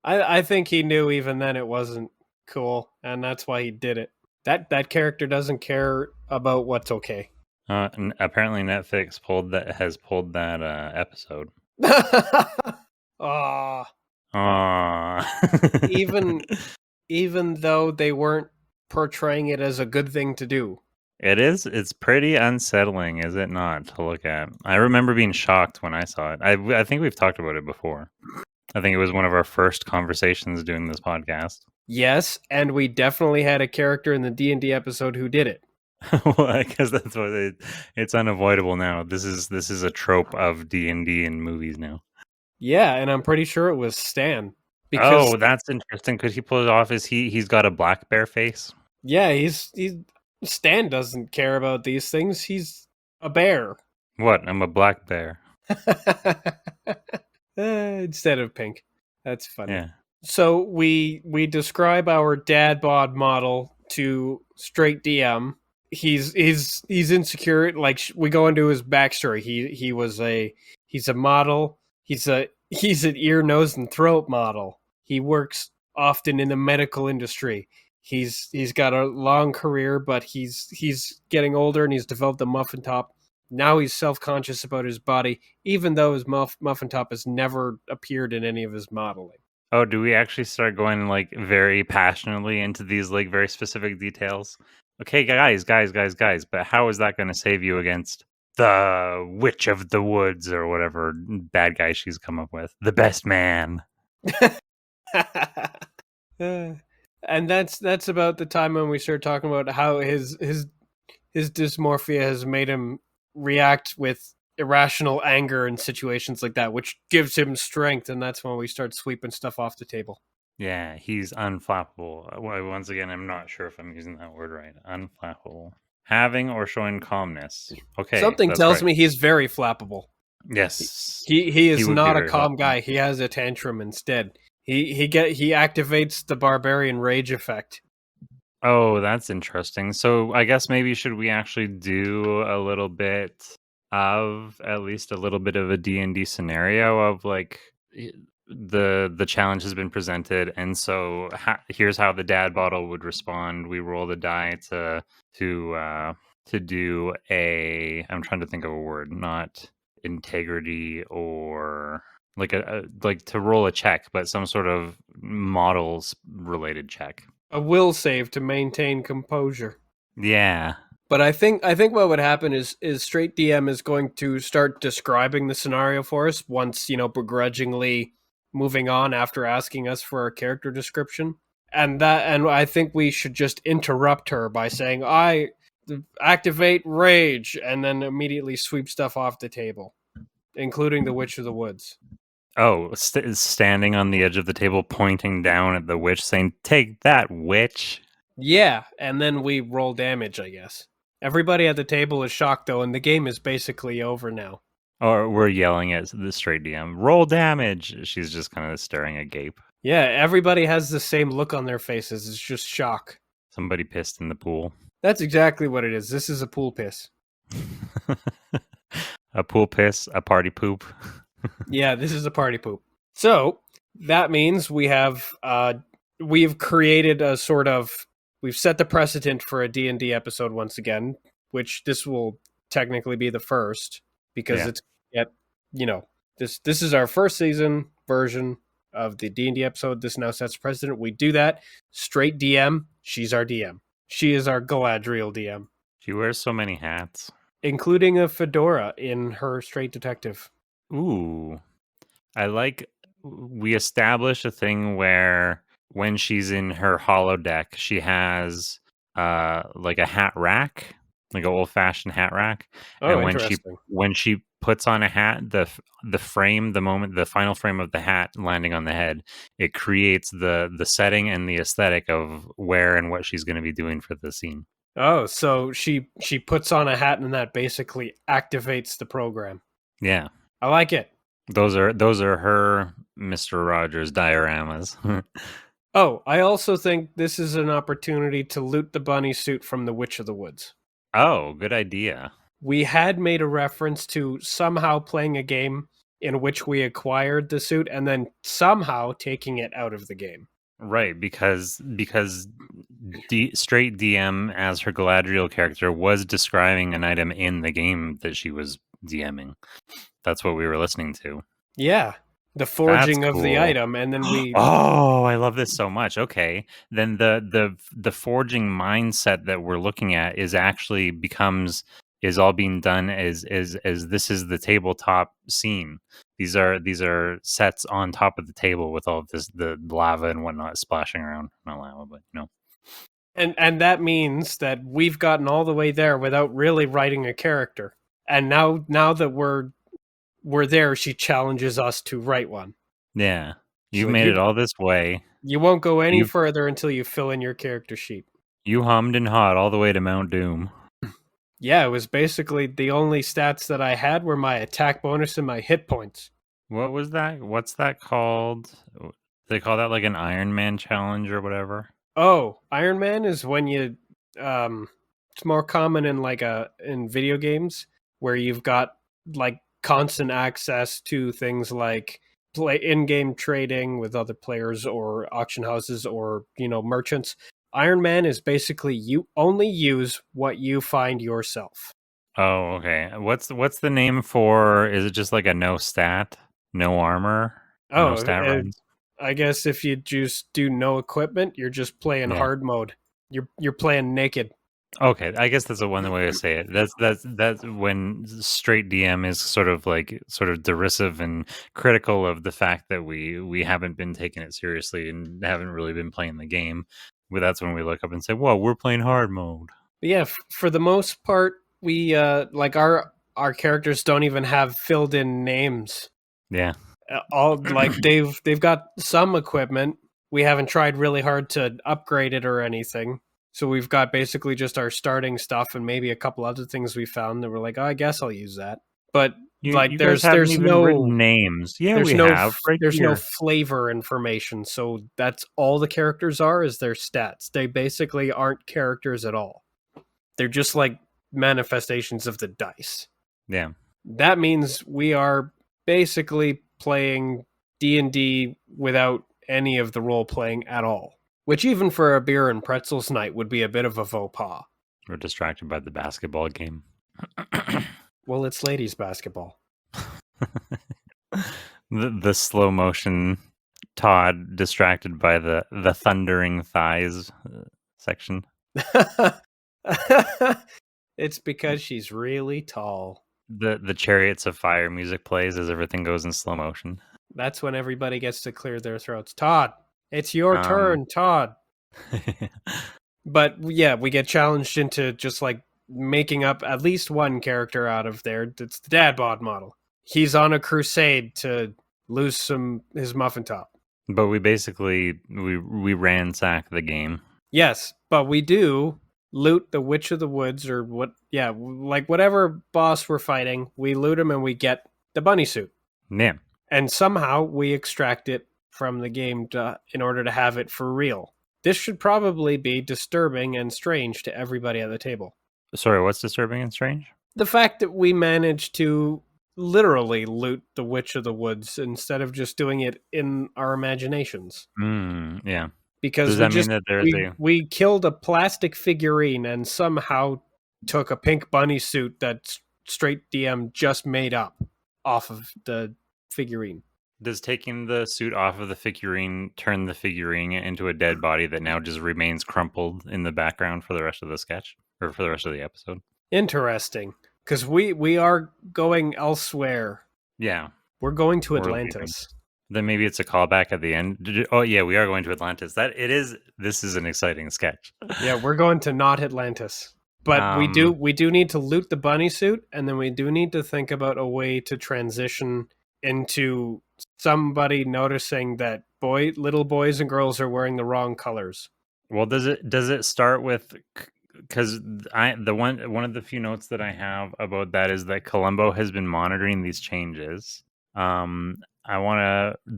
I think he knew even then it wasn't cool, and that's why he did it. That character doesn't care about what's okay. Apparently Netflix has pulled that episode. Ah. Aww. even though they weren't portraying it as a good thing to do. It is. It's pretty unsettling, is it not, to look at? I remember being shocked when I saw it. I think we've talked about it before. I think it was one of our first conversations doing this podcast. Yes, and we definitely had a character in the D&D episode who did it. Well, I guess that's what it's unavoidable now. This is a trope of D&D in movies now. Yeah, and I'm pretty sure it was Stan. Because, Oh, that's interesting. Could he pull it off? Is he's got a black bear face? yeah, Stan doesn't care about these things. He's a bear. What? I'm a black bear. Instead of pink. That's funny. Yeah. So we describe our dad bod model to straight DM. He's insecure. Like we go into his backstory. He's a model. He's an ear, nose, and throat model. He works often in the medical industry. He's got a long career, but he's getting older and he's developed a muffin top. Now he's self-conscious about his body, even though his muffin top has never appeared in any of his modeling. Oh, do we actually start going like very passionately into these like very specific details? Okay, guys, but how is that going to save you against the Witch of the Woods or whatever bad guy she's come up with? The best man. And that's about the time when we start talking about how his dysmorphia has made him react with irrational anger in situations like that, which gives him strength, and that's when we start sweeping stuff off the table. Yeah, he's unflappable. Once again, I'm not sure if I'm using that word right. Unflappable. Having or showing calmness. Okay. Something tells me he's very flappable. Yes. He is would be not a very calm helpful. guy. He has a tantrum instead. He activates the barbarian rage effect. Oh, that's interesting. So I guess maybe should we actually do a little bit of at least a little bit of a D&D scenario of like the challenge has been presented, and so here's how the dad bottle would respond. We roll the die to do a, I'm trying to think of a word, not integrity or like like to roll a check, but some sort of models related check. A will save to maintain composure. Yeah. But I think what would happen is straight DM is going to start describing the scenario for us once, begrudgingly moving on after asking us for a character description. And I think we should just interrupt her by saying, I activate rage, and then immediately sweep stuff off the table, including the Witch of the Woods. Oh, standing on the edge of the table, pointing down at the witch, saying, "Take that, witch." Yeah, and then we roll damage, I guess. Everybody at the table is shocked, though, and the game is basically over now. Or we're yelling at the straight DM, "Roll damage." She's just kind of staring agape. Yeah, everybody has the same look on their faces. It's just shock. Somebody pissed in the pool. That's exactly what it is. This is a pool piss. A pool piss, a party poop. Yeah, this is a party poop. So that means we've created a sort of, we've set the precedent for a D&D episode once again, which this will technically be the first because this is our first season version of the D&D episode. This now sets precedent. We do that. Straight DM, she's our DM. She is our Galadriel DM. She wears so many hats, including a fedora in her straight detective. Ooh. I like, we establish a thing where when she's in her holodeck, she has like a hat rack, like an old fashioned hat rack. Oh, And interesting. when she puts on a hat, the frame, the final frame of the hat landing on the head, it creates the setting and the aesthetic of where and what she's going to be doing for the scene. Oh, so she puts on a hat and that basically activates the program. Yeah. I like it. Those are her Mr. Rogers dioramas. Oh, I also think this is an opportunity to loot the bunny suit from the Witch of the Woods. Oh, good idea. We had made a reference to somehow playing a game in which we acquired the suit and then somehow taking it out of the game. Right, because straight DM as her Galadriel character was describing an item in the game that she was DMing. That's what we were listening to. Yeah, the forging of the cool. item, and then we. Oh, I love this so much. Okay, then the forging mindset that we're looking at is actually is all being done as this is the tabletop scene. These are sets on top of the table with all of the lava and whatnot splashing around. Not lava, but And that means that we've gotten all the way there without really writing a character. And now that we're there, she challenges us to write one. Yeah, She's you've like, made it all this way. You won't go any further until you fill in your character sheet. You hummed and hawed all the way to Mount Doom. Yeah, it was basically the only stats that I had were my attack bonus and my hit points. What was that? What's that called? They call that like an Iron Man challenge or whatever. Oh, Iron Man is when you it's more common in in video games where you've got like constant access to things like in-game trading with other players or auction houses or, merchants. Iron Man is basically you only use what you find yourself. Oh, okay. What's the name for? Is it just like a no stat, no armor, no stat runs? I guess if you just do no equipment, you're just playing hard mode. You're playing naked. Okay, I guess that's a one way to say it. That's when straight DM is sort of derisive and critical of the fact that we haven't been taking it seriously and haven't really been playing the game. Well, that's when we look up and say, "Whoa, we're playing hard mode." But yeah, for the most part, we like our characters don't even have filled in names. Yeah, all like they've got some equipment. We haven't tried really hard to upgrade it or anything. So we've got basically just our starting stuff and maybe a couple other things we found that we're like, oh, I guess I'll use that. But you there's no written names. Yeah, there's there's no flavor information. So that's all the characters are is their stats. They basically aren't characters at all. They're just like manifestations of the dice. Yeah. That means we are basically playing D&D without any of the role playing at all. Which even for a beer and pretzels night would be a bit of a faux pas. We're distracted by the basketball game. Well, it's ladies basketball. the slow motion Todd distracted by the thundering thighs section. It's because she's really tall. The Chariots of Fire music plays as everything goes in slow motion. That's when everybody gets to clear their throats. Todd, it's your turn, Todd. But yeah, we get challenged into just like making up at least one character out of there. That's the dad bod model. He's on a crusade to lose his muffin top. But we basically we ransack the game. Yes, but we do loot the Witch of the Woods or like whatever boss we're fighting, we loot him and we get the bunny suit. Yeah. And somehow we extract it from the game in order to have it for real. This should probably be disturbing and strange to everybody at the table. Sorry, what's disturbing and strange? The fact that we managed to literally loot the Witch of the Woods instead of just doing it in our imaginations. Yeah. Because we killed a plastic figurine and somehow took a pink bunny suit that straight DM just made up off of the figurine. Does taking the suit off of the figurine turn the figurine into a dead body that now just remains crumpled in the background for the rest of the sketch or for the rest of the episode? Interesting, because we are going elsewhere. Yeah, we're going to Atlantis. Then maybe it's a callback at the end. Oh yeah, we are going to Atlantis. This is an exciting sketch. Yeah, we're going to not Atlantis. But we do need to loot the bunny suit, and then we do need to think about a way to transition into somebody noticing that little boys and girls are wearing the wrong colors. Well, does it start with, because one of the few notes that I have about that is that Columbo has been monitoring these changes. The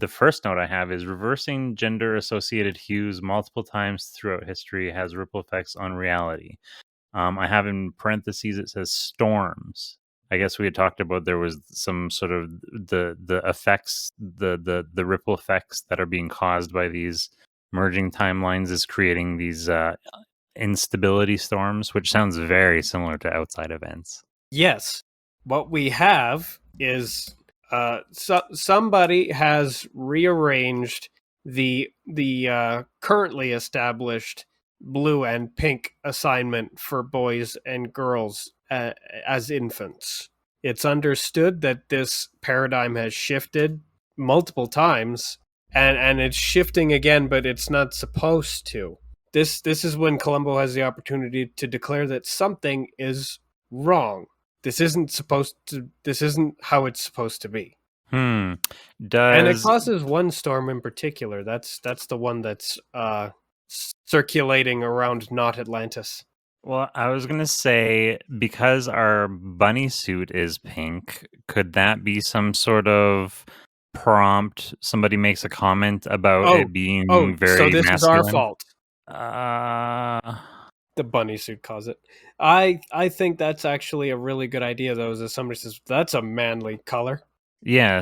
first note I have is reversing gender associated hues multiple times throughout history has ripple effects on reality. I have in parentheses it says storms. I guess we had talked about there was some sort of the effects, the ripple effects that are being caused by these merging timelines is creating these instability storms, which sounds very similar to outside events. Yes. What we have is somebody has rearranged the currently established blue and pink assignment for boys and girls as infants. It's understood that this paradigm has shifted multiple times, and it's shifting again, but it's not supposed to. This is when Columbo has the opportunity to declare that something is wrong. This isn't how it's supposed to be. And it causes one storm in particular. That's the one that's circulating around not Atlantis. Well, I was going to say, because our bunny suit is pink, could that be some sort of prompt? Somebody makes a comment about it being very so this masculine? is our fault. The bunny suit caused it. I think that's actually a really good idea, though, as somebody says, that's a manly color. Yeah,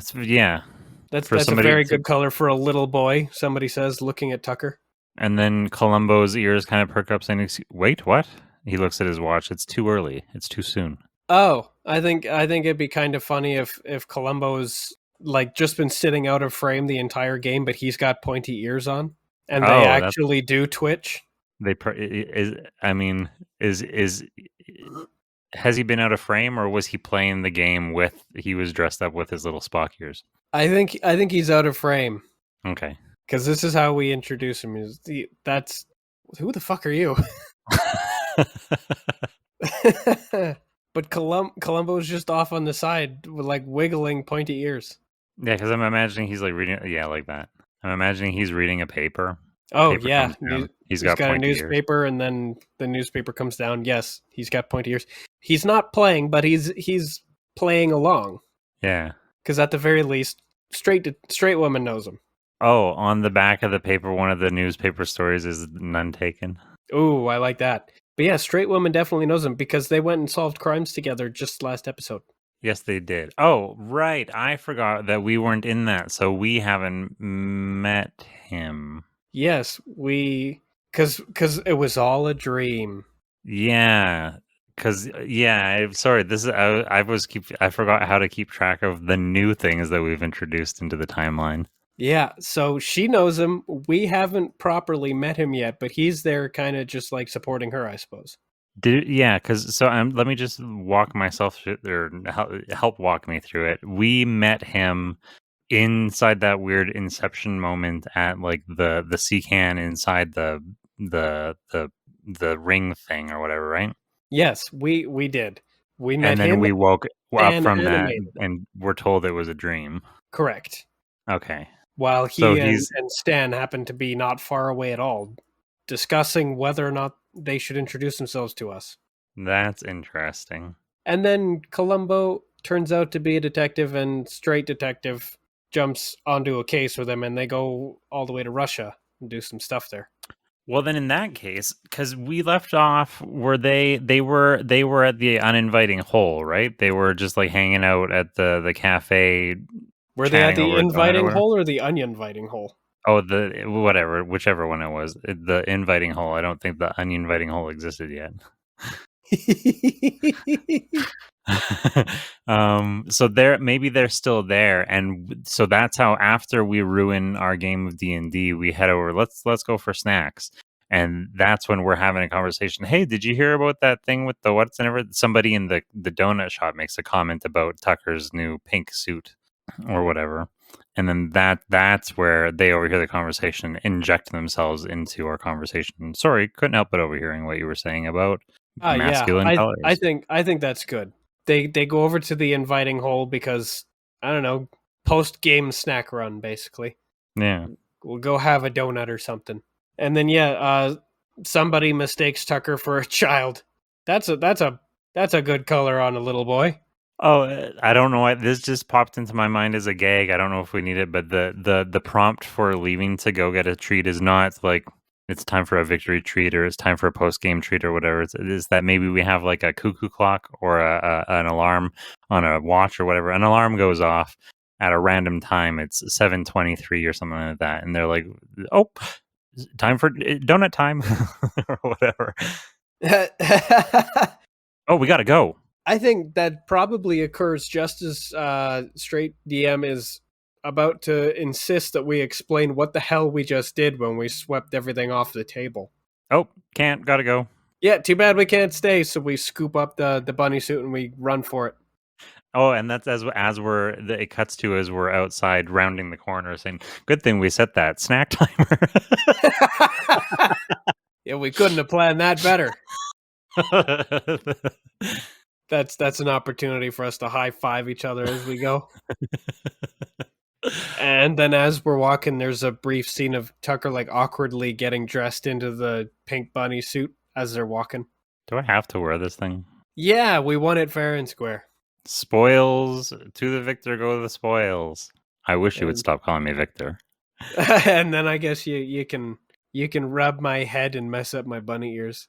That's a very good color for a little boy, somebody says, looking at Tucker. And then Columbo's ears kind of perk up saying, wait, what? He looks at his watch. It's too early. It's too soon. Oh, I think it'd be kind of funny if Columbo's like just been sitting out of frame the entire game, but he's got pointy ears on, and they actually do twitch. Has he been out of frame, or was he playing the game he was dressed up with his little Spock ears? I think he's out of frame. Okay. Because this is how we introduce him. That's who the fuck are you? But Columbo's just off on the side with like wiggling pointy ears. Yeah, because I'm imagining he's like reading. Yeah, like that. I'm imagining he's reading a paper. Yeah, he's got a newspaper, and then the newspaper comes down. Yes, he's got pointy ears. He's not playing, but he's playing along. Yeah, because at the very least, straight woman knows him. Oh, on the back of the paper, one of the newspaper stories is none taken. Ooh, I like that. But yeah, straight woman definitely knows him because they went and solved crimes together just last episode. Yes, they did. Oh, right. I forgot that we weren't in that, so we haven't met him. Yes, because it was all a dream. Yeah, sorry. I forgot how to keep track of the new things that we've introduced into the timeline. Yeah, so she knows him. We haven't properly met him yet, but he's there kind of just like supporting her, I suppose. Let me just walk myself through, or help walk me through it. We met him inside that weird Inception moment at like the sea can inside the ring thing or whatever, right? Yes, we did. We met him, and then we woke up from that, and we're told it was a dream. Correct. Okay. While he and Stan happened to be not far away at all, discussing whether or not they should introduce themselves to us. That's interesting. And then Columbo turns out to be a detective, and straight detective jumps onto a case with him, and they go all the way to Russia and do some stuff there. Well, then in that case, because we left off where they were at the uninviting hole, right? They were just like hanging out at the cafe. Were they at the inviting hole or the uninviting hole? Oh, whichever one it was. The inviting hole. I don't think the uninviting hole existed yet. So maybe they're still there, and so that's how after we ruin our game of D&D, we head over. Let's go for snacks, and that's when we're having a conversation. Hey, did you hear about that thing with the what's and everything? Somebody in the donut shop makes a comment about Tucker's new pink suit or whatever. And then that's where they overhear the conversation, inject themselves into our conversation. Sorry, couldn't help but overhearing what you were saying about masculine colors. I think that's good. They go over to the inviting hole because I don't know, post game snack run basically. Yeah. We'll go have a donut or something. And then somebody mistakes Tucker for a child. That's a good color on a little boy. Oh, I don't know why this just popped into my mind as a gag. I don't know if we need it, but the prompt for leaving to go get a treat is not like it's time for a victory treat or it's time for a post game treat or whatever. It is that maybe we have like a cuckoo clock or an alarm on a watch or whatever. An alarm goes off at a random time. It's 7:23 or something like that, and they're like, "Oh, time for donut time," or whatever. Oh, we gotta go. I think that probably occurs just as Straight DM is about to insist that we explain what the hell we just did when we swept everything off the table. Oh, can't. Gotta go. Yeah, too bad we can't stay, so we scoop up the bunny suit and we run for it. Oh, and that's as it cuts to as we're outside rounding the corner saying, good thing we set that snack timer. Yeah, we couldn't have planned that better. That's an opportunity for us to high five each other as we go. And then as we're walking, there's a brief scene of Tucker like awkwardly getting dressed into the pink bunny suit as they're walking. Do I have to wear this thing? Yeah, we won it fair and square. Spoils to the victor go the spoils. I wish you would stop calling me Victor. And then I guess you can rub my head and mess up my bunny ears.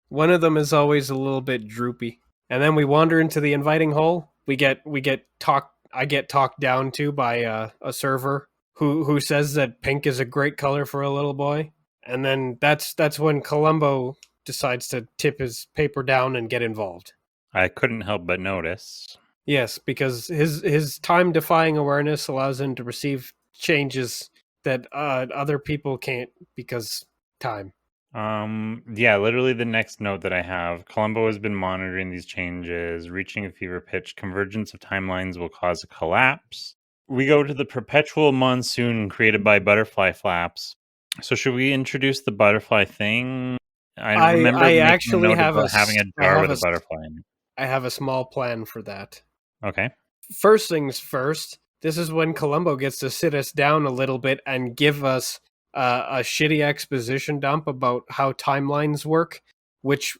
One of them is always a little bit droopy. And then we wander into the inviting hole. I get talked down to by a server who says that pink is a great color for a little boy. And then that's when Columbo decides to tip his paper down and get involved. I couldn't help but notice. Yes, because his time-defying awareness allows him to perceive changes that other people can't because time. Yeah, literally the next note that I have, Columbo has been monitoring these changes, reaching a fever pitch. Convergence of timelines will cause a collapse. We go to the perpetual monsoon created by butterfly flaps. So should we introduce the butterfly thing? I remember actually have having a jar with a butterfly in it. I have a small plan for that. Okay. First things first, this is when Columbo gets to sit us down a little bit and give us a shitty exposition dump about how timelines work, which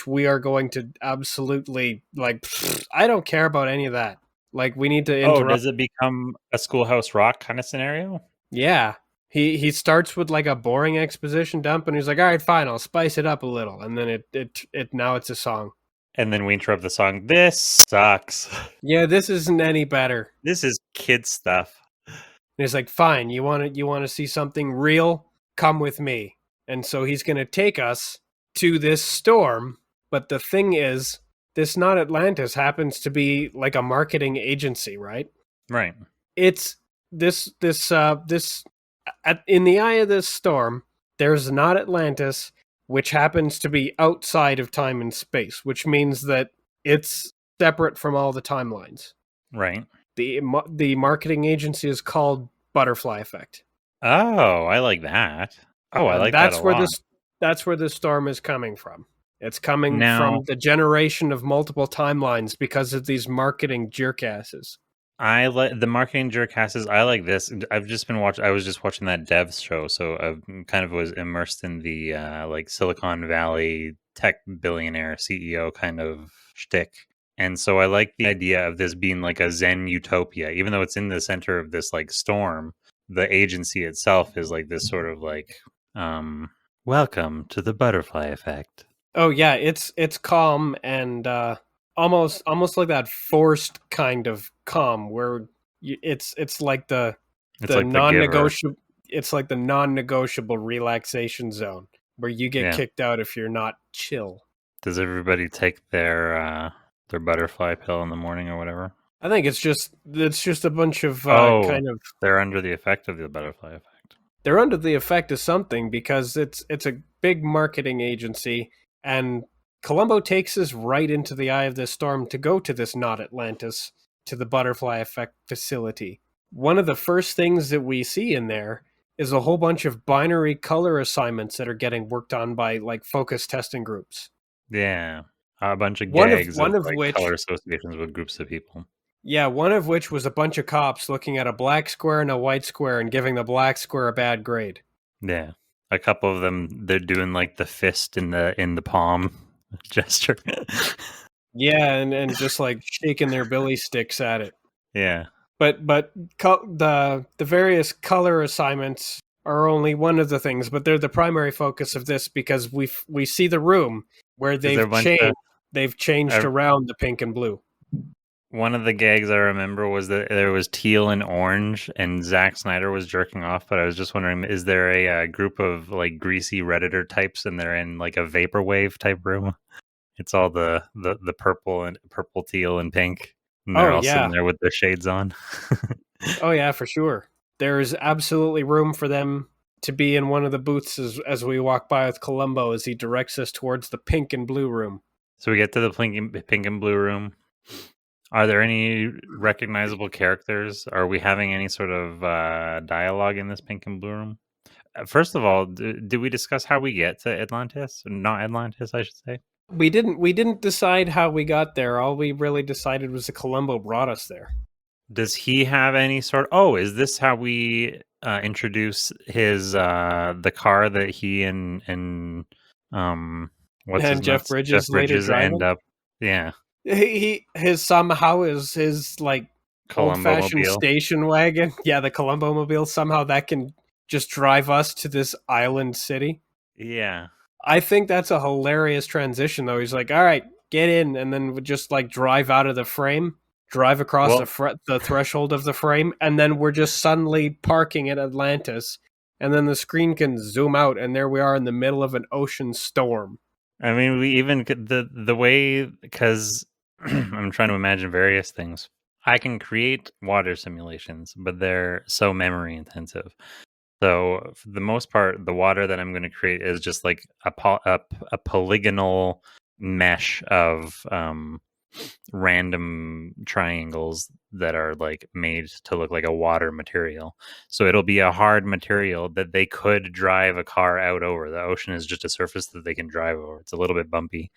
we are going to absolutely, like, I don't care about any of that. Like, we need to interrupt. Oh, does it become a Schoolhouse Rock kind of scenario? Yeah. He starts with like a boring exposition dump and he's like, all right, fine, I'll spice it up a little. And then it now it's a song. And then we interrupt the song. This sucks. Yeah, this isn't any better. This is kid stuff. And he's like, fine, you want to see something real? Come with me. And so he's going to take us to this storm. But the thing is, this Not Atlantis happens to be like a marketing agency, right? Right. It's this in the eye of this storm, there's Not Atlantis, which happens to be outside of time and space, which means that it's separate from all the timelines. Right. The marketing agency is called Butterfly Effect. Oh, I like that. Oh, I like that a lot. That's where the storm is coming from. It's coming from the generation of multiple timelines because of these marketing jerkasses. I like the marketing jerkasses. I like this. I've just been watching. I was just watching that devs show, so I kind of was immersed in the like Silicon Valley tech billionaire CEO kind of shtick. And so I like the idea of this being like a Zen utopia, even though it's in the center of this like storm. The agency itself is like this sort of like, welcome to the butterfly effect. Oh yeah, it's calm and almost like that forced kind of calm where it's like the non-negotiable. It's like the non-negotiable relaxation zone where you get kicked out if you're not chill. Does everybody take their butterfly pill in the morning or whatever? I think it's just a bunch of kind of. They're under the effect of the butterfly effect. They're under the effect of something because it's a big marketing agency, and Columbo takes us right into the eye of this storm to go to this Not Atlantis, to the butterfly effect facility. One of the first things that we see in there is a whole bunch of binary color assignments that are getting worked on by like focus testing groups. Yeah. A bunch of One gags of of like which, color associations with groups of people. yeah, one of which was a bunch of cops looking at a black square and a white square and giving the black square a bad grade. Yeah. A couple of them, they're doing like the fist in the palm gesture. Yeah, and just like shaking their billy sticks at it. Yeah. But the various color assignments are only one of the things, but they're the primary focus of this because we see the room where Is there a bunch of they've changed around the pink and blue. one of the gags I remember was that there was teal and orange, and Zack Snyder was jerking off. But I was just wondering, is there a group of like greasy Redditor types, and they're in like a vaporwave type room? It's all the purple and purple, teal, and pink, and they're Oh all sitting yeah. there with their shades on. Oh yeah, for sure. There's absolutely room for them to be in one of the booths as we walk by with Columbo as he directs us towards the pink and blue room. So we get to the pink and blue room. Are there any recognizable characters? Are we having any sort of dialogue in this pink and blue room? First of all, did we discuss how we get to Atlantis? Not Atlantis, I should say. We didn't decide how we got there. All we really decided was that Columbo brought us there. Does he have any sort? Oh, is this how we introduce his the car that he and what's And his Jeff nuts? Bridges Jeff later Bridges end driving. up, yeah, His somehow is his like old Columbo fashioned mobile. station wagon. Yeah, the Columbo mobile. Somehow that can just drive us to this island city. Yeah, I think that's a hilarious transition, though. He's like, "All right, get in," and then would just like drive out of the frame, drive across well, the threshold of the frame, and then we're just suddenly parking at Atlantis, and then the screen can zoom out, and there we are in the middle of an ocean storm. I mean, we even the way, because I'm trying to imagine various things. I can create water simulations, but they're so memory intensive. So for the most part, the water that I'm going to create is just like a polygonal mesh of random triangles that are like made to look like a water material. So it'll be a hard material that they could drive a car out over. The ocean is just a surface that they can drive over. It's a little bit bumpy.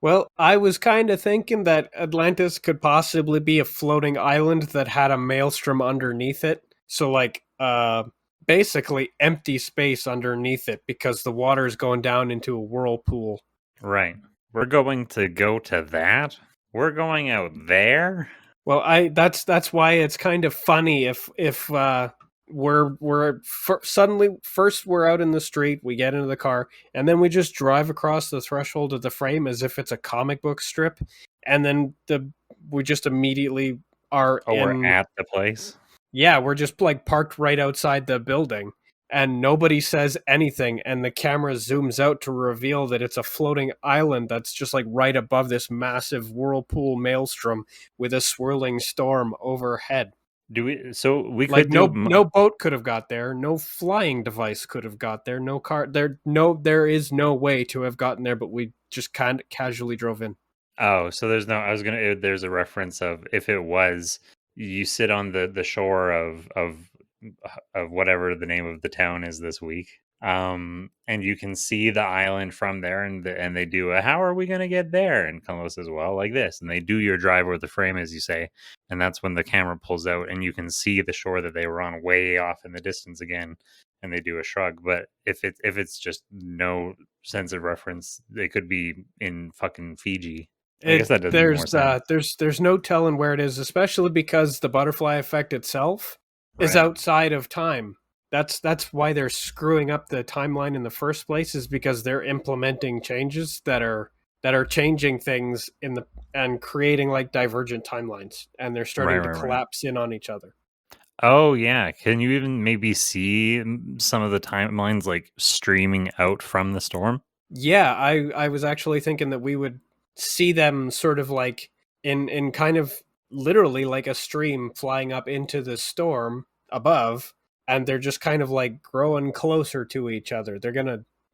Well, I was kind of thinking that Atlantis could possibly be a floating island that had a maelstrom underneath it. So, like, basically empty space underneath it because the water is going down into a whirlpool. Right. We're going to go to that. We're going out there. Well, that's why it's kind of funny if suddenly first we're out in the street, we get into the car, and then we just drive across the threshold of the frame as if it's a comic book strip, and then we just immediately are we're at the place. Yeah, we're just like parked right outside the building, and nobody says anything, and the camera zooms out to reveal that it's a floating island that's just like right above this massive whirlpool maelstrom with a swirling storm overhead. So we Like could do no boat could have got there, no flying device could have got there, no car there is no way to have gotten there, but we just kind of casually drove in. Oh, so there's a reference of, if it was, you sit on the shore of whatever the name of the town is this week, and you can see the island from there, and they do a, how are we going to get there? And Columbo says, well, like this, and they do your drive where the frame is, you say, and that's when the camera pulls out and you can see the shore that they were on way off in the distance again, and they do a shrug. But if it's just no sense of reference, they could be in fucking Fiji. I guess that doesn't make more sense. There's no telling where it is, especially because the butterfly effect itself is Right. outside of time. That's why they're screwing up the timeline in the first place, is because they're implementing changes that are changing things and creating like divergent timelines, and they're starting to Right. collapse in on each other. Oh yeah, can you even maybe see some of the timelines like streaming out from the storm? Yeah, I was actually thinking that we would see them sort of like in kind of literally like a stream flying up into the storm above, and they're just kind of like growing closer to each other.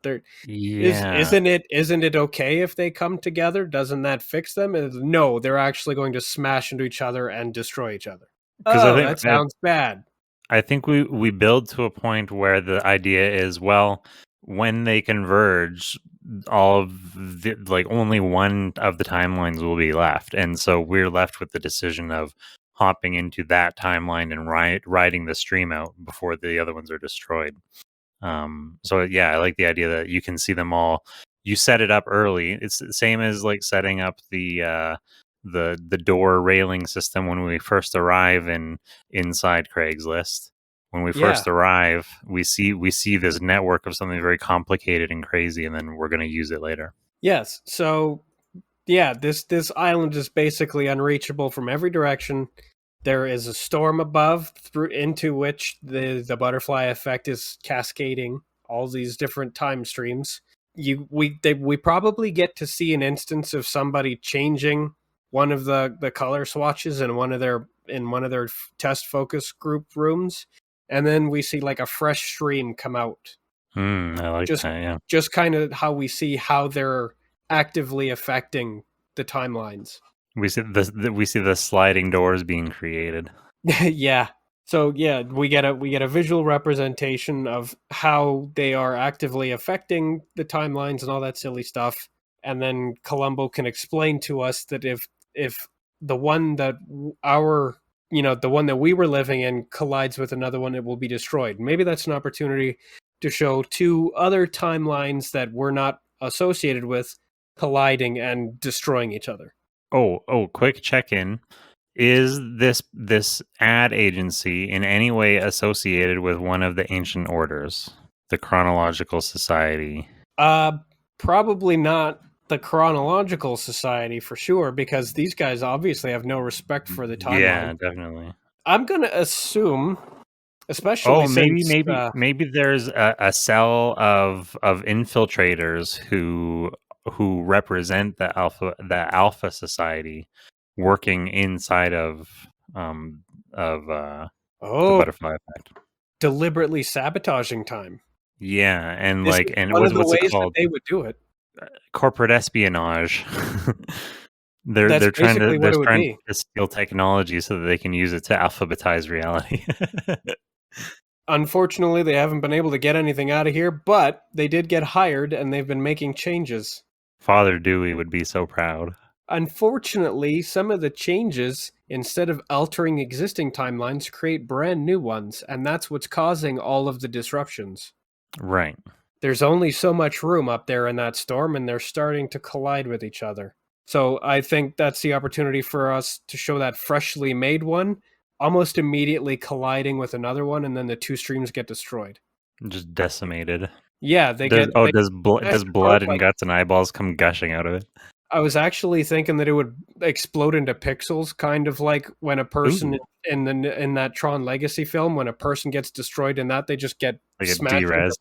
They're Yeah, isn't it okay if they come together? Doesn't that fix them? No, they're actually going to smash into each other and destroy each other. because I Oh, think that sounds bad. I think we build to a point where the idea is, well, when they converge, all of the, like only one of the timelines will be left, and so we're left with the decision of hopping into that timeline and riding the stream out before the other ones are destroyed. So yeah, I like the idea that you can see them all. You set it up early. It's the same as like setting up the door railing system when we first arrive inside Craigslist. When we Yeah. first arrive, we see this network of something very complicated and crazy, and then we're going to use it later. Yes. So yeah, this island is basically unreachable from every direction. There is a storm above through into which the butterfly effect is cascading all these different time streams. We probably get to see an instance of somebody changing one of the color swatches in one of their test focus group rooms, and then we see like a fresh stream come out. I like Just that. Yeah, just kind of how we see how they're actively affecting the timelines. we see we see the sliding doors being created. Yeah. So yeah, we get a visual representation of how they are actively affecting the timelines and all that silly stuff. And then Columbo can explain to us that if the one that the one that we were living in collides with another one, it will be destroyed. Maybe that's an opportunity to show two other timelines that we're not associated with colliding and destroying each other. Oh, quick check-in. Is this ad agency in any way associated with one of the ancient orders, the Chronological Society? Probably not the Chronological Society for sure, because these guys obviously have no respect for the timeline. Yeah, definitely. I'm gonna assume, especially Oh, maybe since maybe there's a cell of infiltrators who represent the Alpha Society working inside of the butterfly effect. deliberately sabotaging time. Yeah, and This like is and one of the what's it ways that called? they would do it. Corporate espionage. That's they're basically what it would trying be. to steal technology so that they can use it to alphabetize reality. Unfortunately, they haven't been able to get anything out of here, but they did get hired and they've been making changes. Father Dewey would be so proud. Unfortunately, some of the changes, instead of altering existing timelines, create brand new ones, and that's what's causing all of the disruptions. Right. There's only so much room up there in that storm, and they're starting to collide with each other. So I think that's the opportunity for us to show that freshly made one almost immediately colliding with another one, and then the two streams get destroyed. Just decimated. Yeah, Does smashed blood apart and like guts and eyeballs come gushing out of it? I was actually thinking that it would explode into pixels, kind of like when a person Ooh. in that Tron Legacy film, when a person gets destroyed in that, they just get Like a smashed. derez.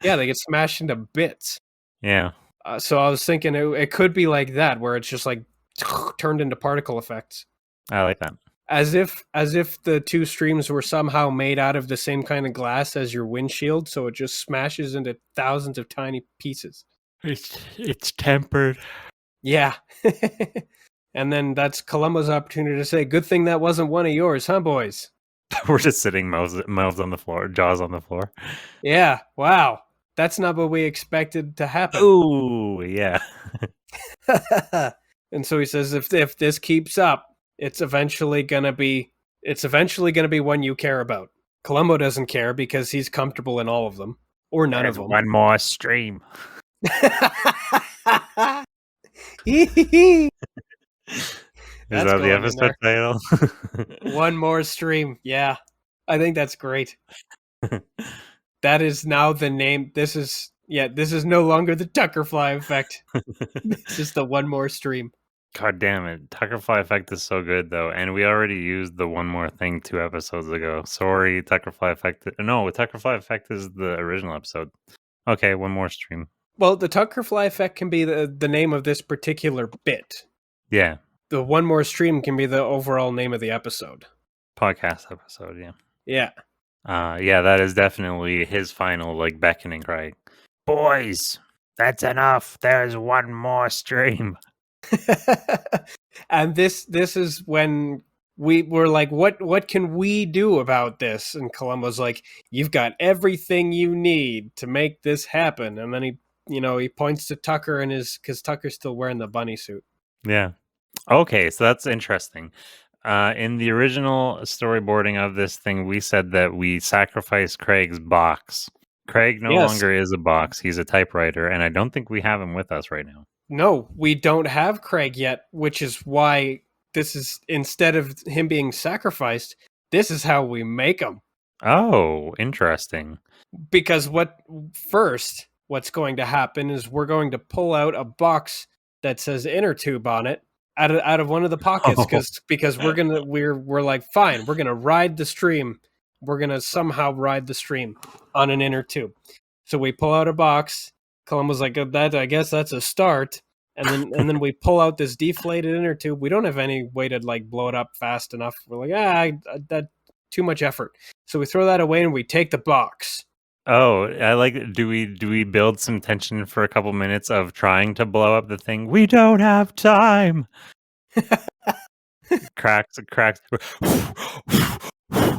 They get smashed into bits. Yeah. So I was thinking it could be like that, where it's just like turned into particle effects, I like that. as if the two streams were somehow made out of the same kind of glass as your windshield, so it just smashes into thousands of tiny pieces. It's tempered. Yeah. And then that's Columbo's opportunity to say, good thing that wasn't one of yours, huh, boys? We're just sitting mouths on the floor, jaws on the floor. Yeah, wow. That's not what we expected to happen. Ooh, yeah. And so he says, if this keeps up, it's eventually gonna be one you care about. Columbo doesn't care because he's comfortable in all of them. Or none There's of them. one more stream. Is that the episode title? One more stream. Yeah. I think that's great. That is now the name. This is no longer the Tuckerfly effect. It's just the one more stream. God damn it. Tuckerfly effect is so good though. And we already used the one more thing 2 episodes ago. Sorry, Tuckerfly effect. No, Tuckerfly effect is the original episode. Okay, one more stream. Well, the Tuckerfly effect can be the name of this particular bit. Yeah. The one more stream can be the overall name of the episode. Podcast episode, yeah. Yeah. Yeah, that is definitely his final like beckoning cry. Boys, that's enough. There's one more stream. And this is when we were like, what can we do about this? And Columbo's like, you've got everything you need to make this happen. And then he points to Tucker and because Tucker's still wearing the bunny suit. Yeah. Okay, so that's interesting. In the original storyboarding of this thing, we said that we sacrificed Craig's box. Craig no Yes. longer is a box. He's a typewriter, and I don't think we have him with us right now. No, we don't have Craig yet, which is why this is, instead of him being sacrificed, this is how we make him. Oh, interesting. Because what's going to happen is we're going to pull out a box that says inner tube on it out of one of the pockets because we're like, fine, we're gonna ride the stream. We're gonna somehow ride the stream on an inner tube. So we pull out a box. Columbo's like, that I guess that's a start. And then we pull out this deflated inner tube. We don't have any way to like blow it up fast enough. We're like, that too much effort. So we throw that away and we take the box. Oh, I like. Do we build some tension for a couple minutes of trying to blow up the thing? We don't have time.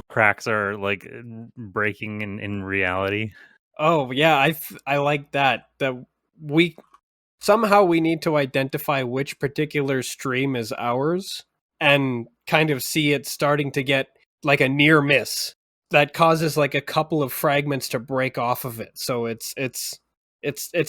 cracks are like breaking in reality. Oh yeah, I like that we somehow we need to identify which particular stream is ours and kind of see it starting to get like a near miss that causes like a couple of fragments to break off of it. So it's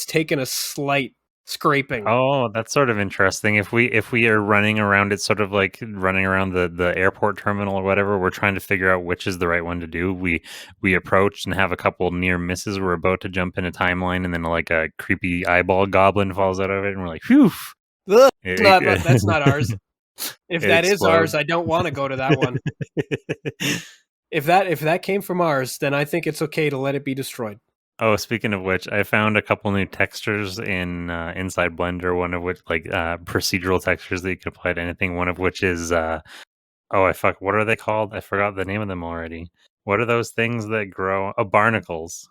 taken a slight scraping. Oh, that's sort of interesting. If we are running around it, sort of like running around the airport terminal or whatever, we're trying to figure out which is the right one to do. We approach and have a couple near misses. We're about to jump in a timeline, and then like a creepy eyeball goblin falls out of it, and we're like, "Phew!" That's not ours. If that is ours, I don't want to go to that one. If that came from ours, then I think it's okay to let it be destroyed. Oh, speaking of which, I found a couple new textures in inside Blender. One of which, like procedural textures that you can apply to anything. One of which is what are they called? I forgot the name of them already. What are those things that grow? Oh, barnacles.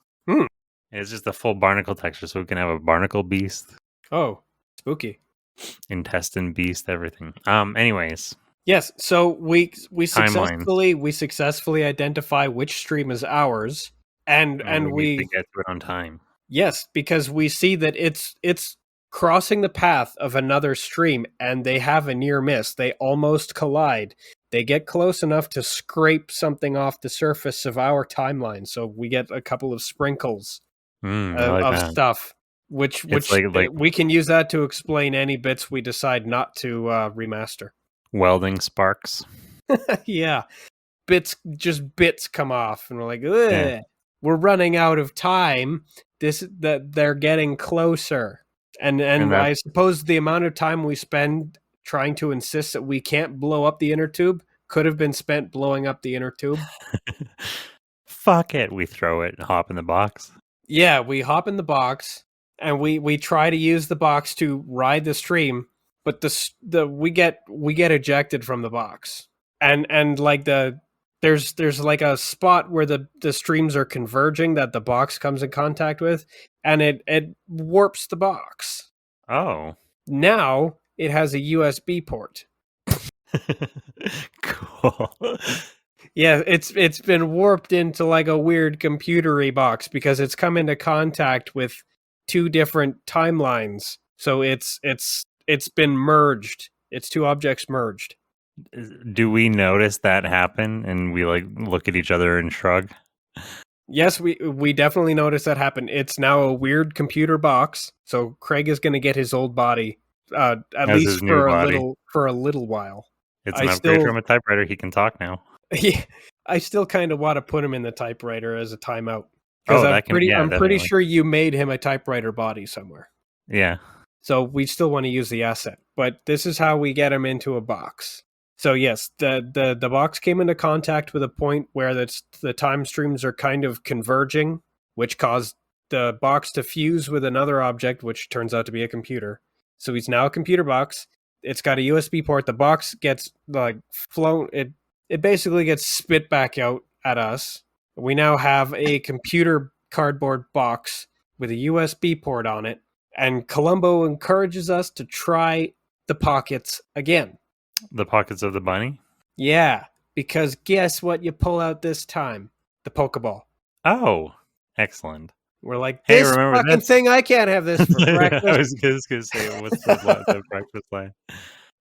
It's just a full barnacle texture, so we can have a barnacle beast. Oh, spooky. Intestine beast, everything. Anyways. Yes, so we successfully identify which stream is ours. And we need to get to it on time. Yes, because we see that it's crossing the path of another stream, and they have a near miss. They almost collide. They get close enough to scrape something off the surface of our timeline, so we get a couple of sprinkles of stuff, which like, we can use that to explain any bits we decide not to remaster. Welding sparks. Yeah, bits come off, and we're like, ugh. Yeah. We're running out of time. That they're getting closer, and I suppose the amount of time we spend trying to insist that we can't blow up the inner tube could have been spent blowing up the inner tube. Fuck it, we throw it and hop in the box. Yeah, we hop in the box and we try to use the box to ride the stream, but we get ejected from the box, and like There's like a spot where the streams are converging that the box comes in contact with, and it warps the box. Oh. Now it has a USB port. Cool. Yeah, it's been warped into like a weird computery box because it's come into contact with two different timelines. So it's been merged. It's two objects merged. Do we notice that happen and we like look at each other and shrug? Yes, we definitely notice that happen. It's now a weird computer box, so Craig is going to get his old body at least for a little while. It's an upgrade from a typewriter. He can talk now. Yeah, I still kind of want to put him in the typewriter as a timeout because I'm pretty sure you made him a typewriter body somewhere. Yeah. So we still want to use the asset, but this is how we get him into a box. So yes, the box came into contact with a point where the time streams are kind of converging, which caused the box to fuse with another object, which turns out to be a computer. So he's now a computer box. It's got a USB port. The box gets like flown. It basically gets spit back out at us. We now have a computer cardboard box with a USB port on it, and Columbo encourages us to try the pockets again. The pockets of the bunny? Yeah, because guess what you pull out this time? The Pokeball. Oh, excellent. We're like, Hey, this remember fucking this? thing, I can't have this for I breakfast. was gonna say, what's the breakfast line?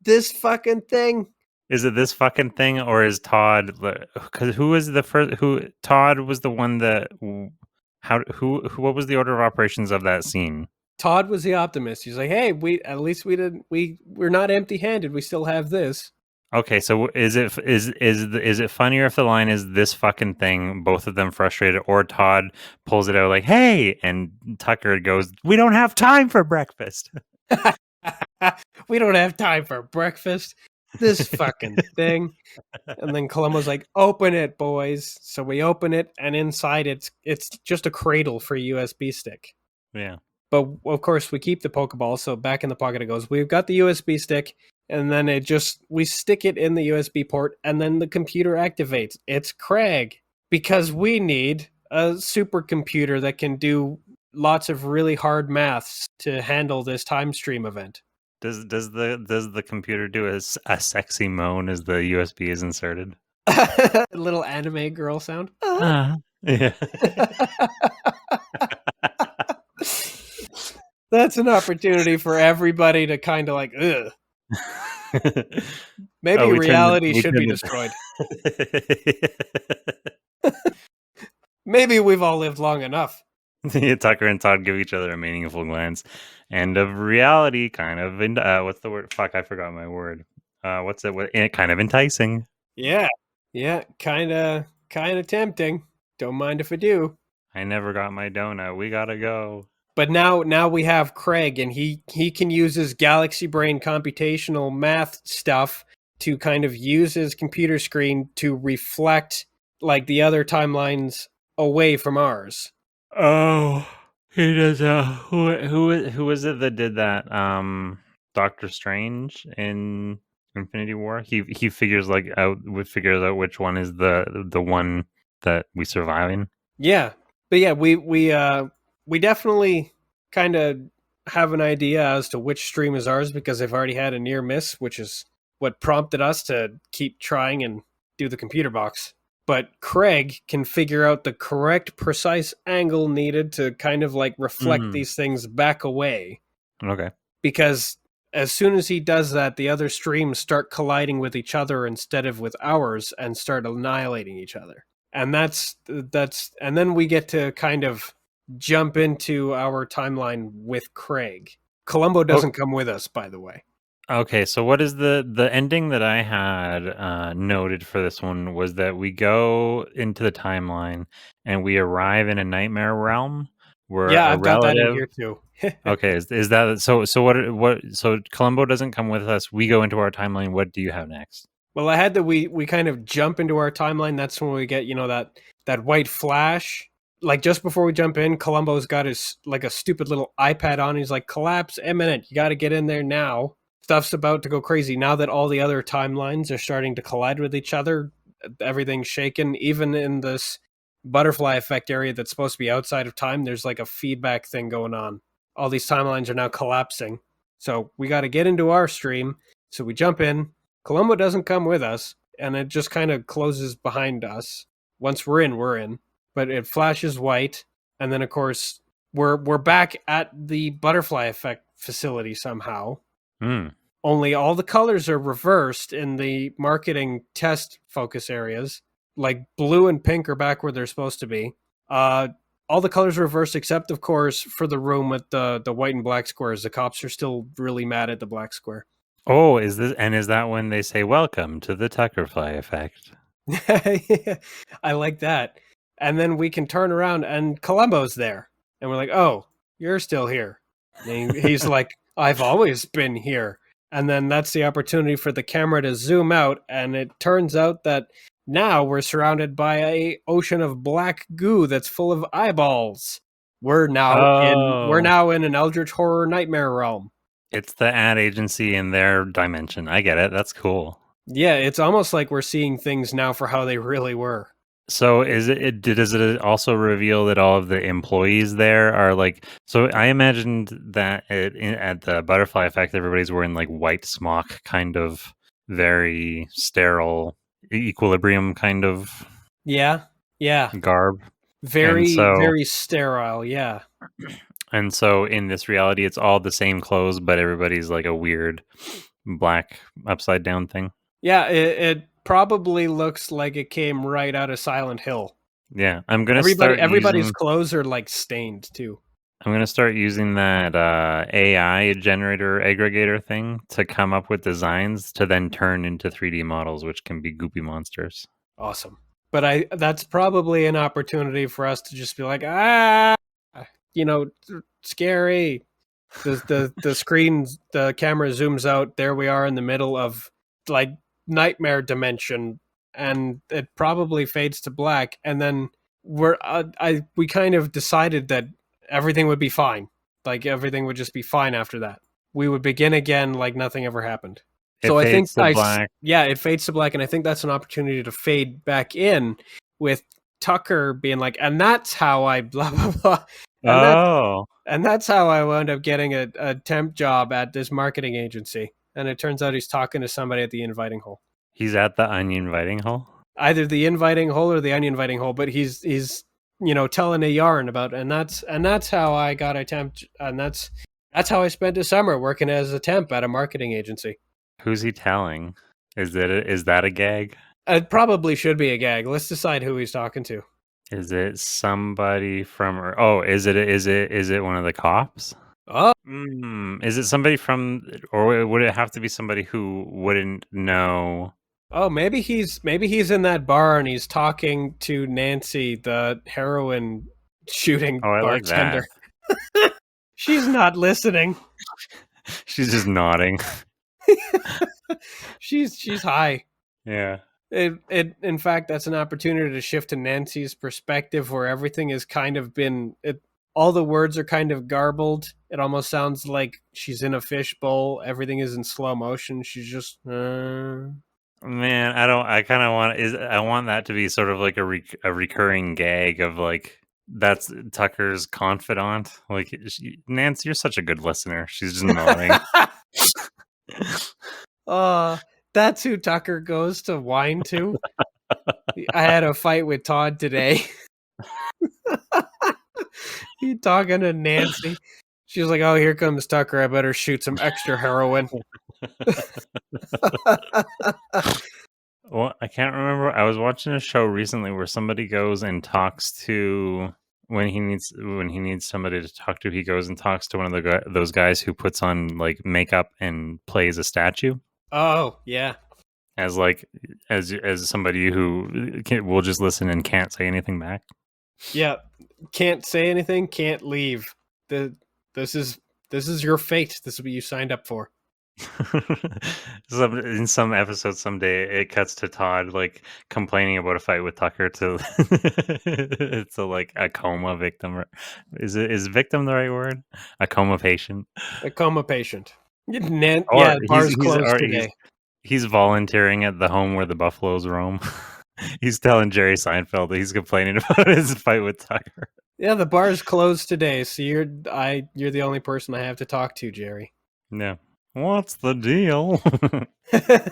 This fucking thing. Is it this fucking thing, or is Todd? Because who was the first? Who Todd was the one that? Who? What was the order of operations of that scene? Todd was the optimist. He's like, hey, we're not empty-handed. We still have this. Okay, so is it funnier if the line is this fucking thing, both of them frustrated, or Todd pulls it out like, hey, and Tucker goes, we don't have time for breakfast. We don't have time for breakfast. This fucking thing. And then Columbo's like, open it, boys. So we open it, and inside it's just a cradle for a USB stick. Yeah. But of course, we keep the Pokeball, so back in the pocket it goes. We've got the USB stick, and then we stick it in the USB port, and then the computer activates. It's Craig, because we need a supercomputer that can do lots of really hard maths to handle this time stream event. Does the computer do a sexy moan as the USB is inserted? A little anime girl sound. Yeah. That's an opportunity for everybody to kind of like, ugh. Maybe reality should be destroyed. Maybe we've all lived long enough. Tucker and Todd give each other a meaningful glance. And of reality, kind of, what's the word? Fuck, I forgot my word. What's it? Kind of enticing. Yeah, kind of tempting. Don't mind if I do. I never got my donut. We gotta go. But now we have Craig, and he can use his galaxy brain computational math stuff to kind of use his computer screen to reflect like the other timelines away from ours. Oh, he does. Who is it that did that? Doctor Strange in Infinity War. He figures out which one is the one that we survive in. Yeah, but yeah, we definitely kind of have an idea as to which stream is ours because they've already had a near miss, which is what prompted us to keep trying and do the computer box. But Craig can figure out the correct, precise angle needed to kind of like reflect these things back away. Okay. Because as soon as he does that, the other streams start colliding with each other instead of with ours and start annihilating each other. And that's and then we get to kind of jump into our timeline with Craig. Columbo doesn't come with us, by the way. Okay, so what is the ending that I had noted for this one was that we go into the timeline and we arrive in a nightmare realm where I've got that in here too. Okay, is that so? So what? So Columbo doesn't come with us. We go into our timeline. What do you have next? Well, I had that we kind of jump into our timeline. That's when we get that white flash. Like just before we jump in, Columbo's got his like a stupid little iPad on. He's like, collapse imminent. You got to get in there now. Stuff's about to go crazy. Now that all the other timelines are starting to collide with each other, everything's shaken. Even in this butterfly effect area that's supposed to be outside of time, there's like a feedback thing going on. All these timelines are now collapsing. So we got to get into our stream. So we jump in. Columbo doesn't come with us, and it just kind of closes behind us. Once we're in. But it flashes white, and then of course we're back at the butterfly effect facility somehow. Only all the colors are reversed in the marketing test focus areas. Like blue and pink are back where they're supposed to be. All the colors are reversed except, of course, for the room with the white and black squares. The cops are still really mad at the black square. Oh, is that when they say welcome to the Tuckerfly effect? I like that. And then we can turn around and Columbo's there. And we're like, oh, you're still here. And he's like, I've always been here. And then that's the opportunity for the camera to zoom out. And it turns out that now we're surrounded by an ocean of black goo that's full of eyeballs. We're now in an eldritch horror nightmare realm. It's the ad agency in their dimension. I get it. That's cool. Yeah, it's almost like we're seeing things now for how they really were. So does it also reveal that all of the employees there are like? So I imagined that at the butterfly effect, everybody's wearing like white smock, kind of very sterile equilibrium kind of Yeah. garb. Very, so very sterile. Yeah. And so in this reality, it's all the same clothes, but everybody's like a weird black upside down thing. Yeah. It probably looks like it came right out of Silent Hill. Yeah, Everybody's clothes are like stained too. I'm gonna start using that AI generator aggregator thing to come up with designs to then turn into 3D models, which can be goopy monsters. Awesome. But that's probably an opportunity for us to just be like, scary. The screen, the camera zooms out. There we are in the middle of like nightmare dimension, and it probably fades to black. And then we kind of decided that everything would be fine. Like everything would just be fine after that. We would begin again like nothing ever happened. So I think black. Yeah, it fades to black, and I think that's an opportunity to fade back in with Tucker being like, and that's how I blah blah blah. And that's how I wound up getting a temp job at this marketing agency. And it turns out he's talking to somebody at the inviting hole. He's at the onion inviting hole? Either the inviting hole or the onion inviting hole, but he's telling a yarn about, and that's how I got a temp, and that's how I spent a summer working as a temp at a marketing agency. Who's he telling? Is that a gag? It probably should be a gag. Let's decide who he's talking to. Is it somebody from? Oh, is it one of the cops? Oh, Is it somebody from, or would it have to be somebody who wouldn't know? Oh, maybe he's in that bar and he's talking to Nancy, the heroin shooting bartender. Like She's not listening. She's just nodding. She's high. Yeah. In fact, that's an opportunity to shift to Nancy's perspective, where everything has kind of been all the words are kind of garbled. It almost sounds like she's in a fishbowl. Everything is in slow motion. She's just Man, I want that to be sort of like a recurring gag of like, that's Tucker's confidant. Like, Nancy, you're such a good listener. She's just nodding. That's who Tucker goes to whine to. I had a fight with Todd today. He talking to Nancy. She was like, "Oh, here comes Tucker. I better shoot some extra heroin." Well, I can't remember. I was watching a show recently where somebody goes and talks to when he needs somebody to talk to. He goes and talks to one of those guys who puts on like makeup and plays a statue. Oh yeah, as somebody who will just listen and can't say anything back. Yeah, can't say anything, can't leave. This is your fate. This is what you signed up for. In some episodes someday it cuts to Todd like complaining about a fight with Tucker to like a coma victim. Is victim the right word? A coma patient. A coma patient. Yeah, bar's closed today. He's volunteering at the home where the buffaloes roam. He's telling Jerry Seinfeld that he's complaining about his fight with Tucker. Yeah, the bar's closed today, so you're the only person I have to talk to, Jerry. Yeah. What's the deal?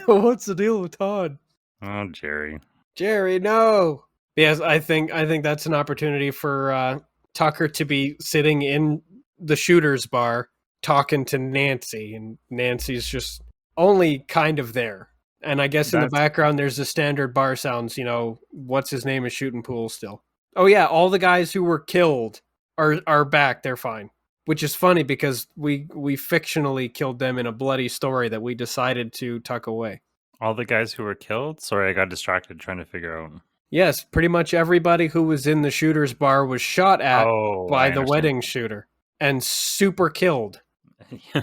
What's the deal with Todd? Oh, Jerry. Jerry, no. Yes, I think that's an opportunity for Tucker to be sitting in the shooter's bar talking to Nancy, and Nancy's just only kind of there. And I guess in the background there's the standard bar sounds, what's his name is shooting pool still. Oh yeah, all the guys who were killed are back, they're fine. Which is funny because we fictionally killed them in a bloody story that we decided to tuck away. All the guys who were killed? Sorry, I got distracted trying to figure out. Yes, pretty much everybody who was in the shooter's bar was shot at by the wedding shooter and super killed.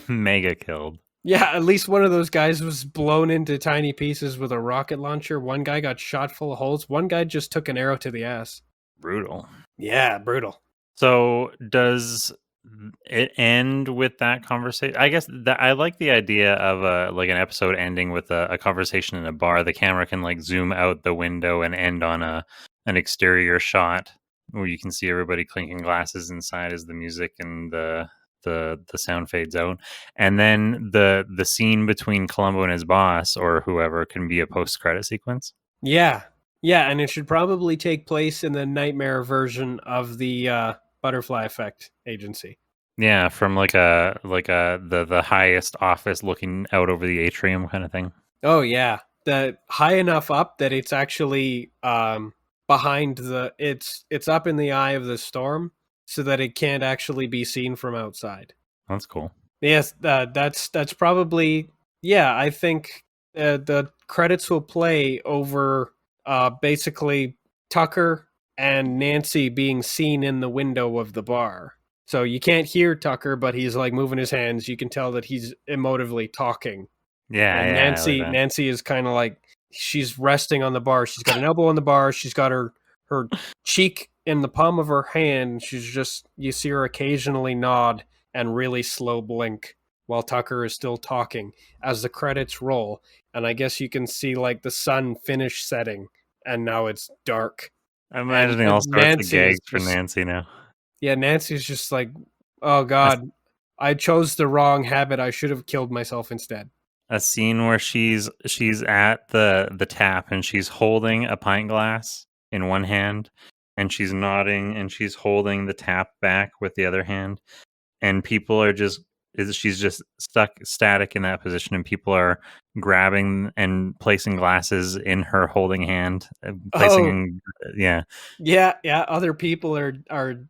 Mega killed. Yeah, at least one of those guys was blown into tiny pieces with a rocket launcher. One guy got shot full of holes. One guy just took an arrow to the ass. Brutal. Yeah, brutal. So does it end with that conversation? I guess that I like the idea of like an episode ending with a conversation in a bar. The camera can like zoom out the window and end on a an exterior shot where you can see everybody clinking glasses inside as the music and the sound fades out, and then the scene between Columbo and his boss or whoever can be a post-credit sequence. Yeah, and it should probably take place in the nightmare version of the Butterfly Effect agency. Yeah, from like the highest office looking out over the atrium kind of thing. Oh yeah, the high enough up that it's actually behind it's up in the eye of the storm, so that it can't actually be seen from outside. That's cool. Yes, that's probably, yeah. I think the credits will play over basically Tucker and Nancy being seen in the window of the bar. So you can't hear Tucker, but he's like moving his hands. You can tell that he's emotively talking. Yeah, And yeah, I like that. Nancy is kind of like, she's resting on the bar. She's got an elbow on the bar. She's got her cheek in the palm of her hand. She's just, you see her occasionally nod and really slow blink while Tucker is still talking as the credits roll. And I guess you can see like the sun finish setting, and now it's dark. I'm imagining all sorts of gags for Nancy now. Yeah, Nancy's just like, oh God, I chose the wrong habit. I should have killed myself instead. A scene where she's at the tap and she's holding a pint glass in one hand and she's nodding and she's holding the tap back with the other hand, and people are she's just stuck static in that position, and people are grabbing and placing glasses in her holding hand, yeah. Other people are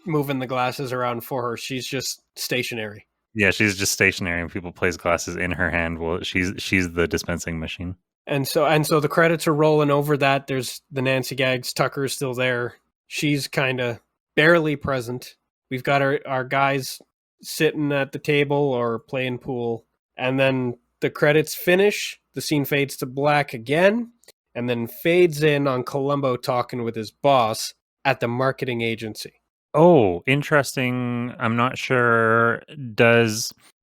moving the glasses around for her. She's just stationary. Yeah, she's just stationary, and people place glasses in her hand. Well, she's the dispensing machine. And so the credits are rolling over that. There's the Nancy gags. Tucker's still there. She's kind of barely present. We've got our guys sitting at the table or playing pool. And then the credits finish. The scene fades to black again, and then fades in on Columbo talking with his boss at the marketing agency. Oh, interesting. I'm not sure.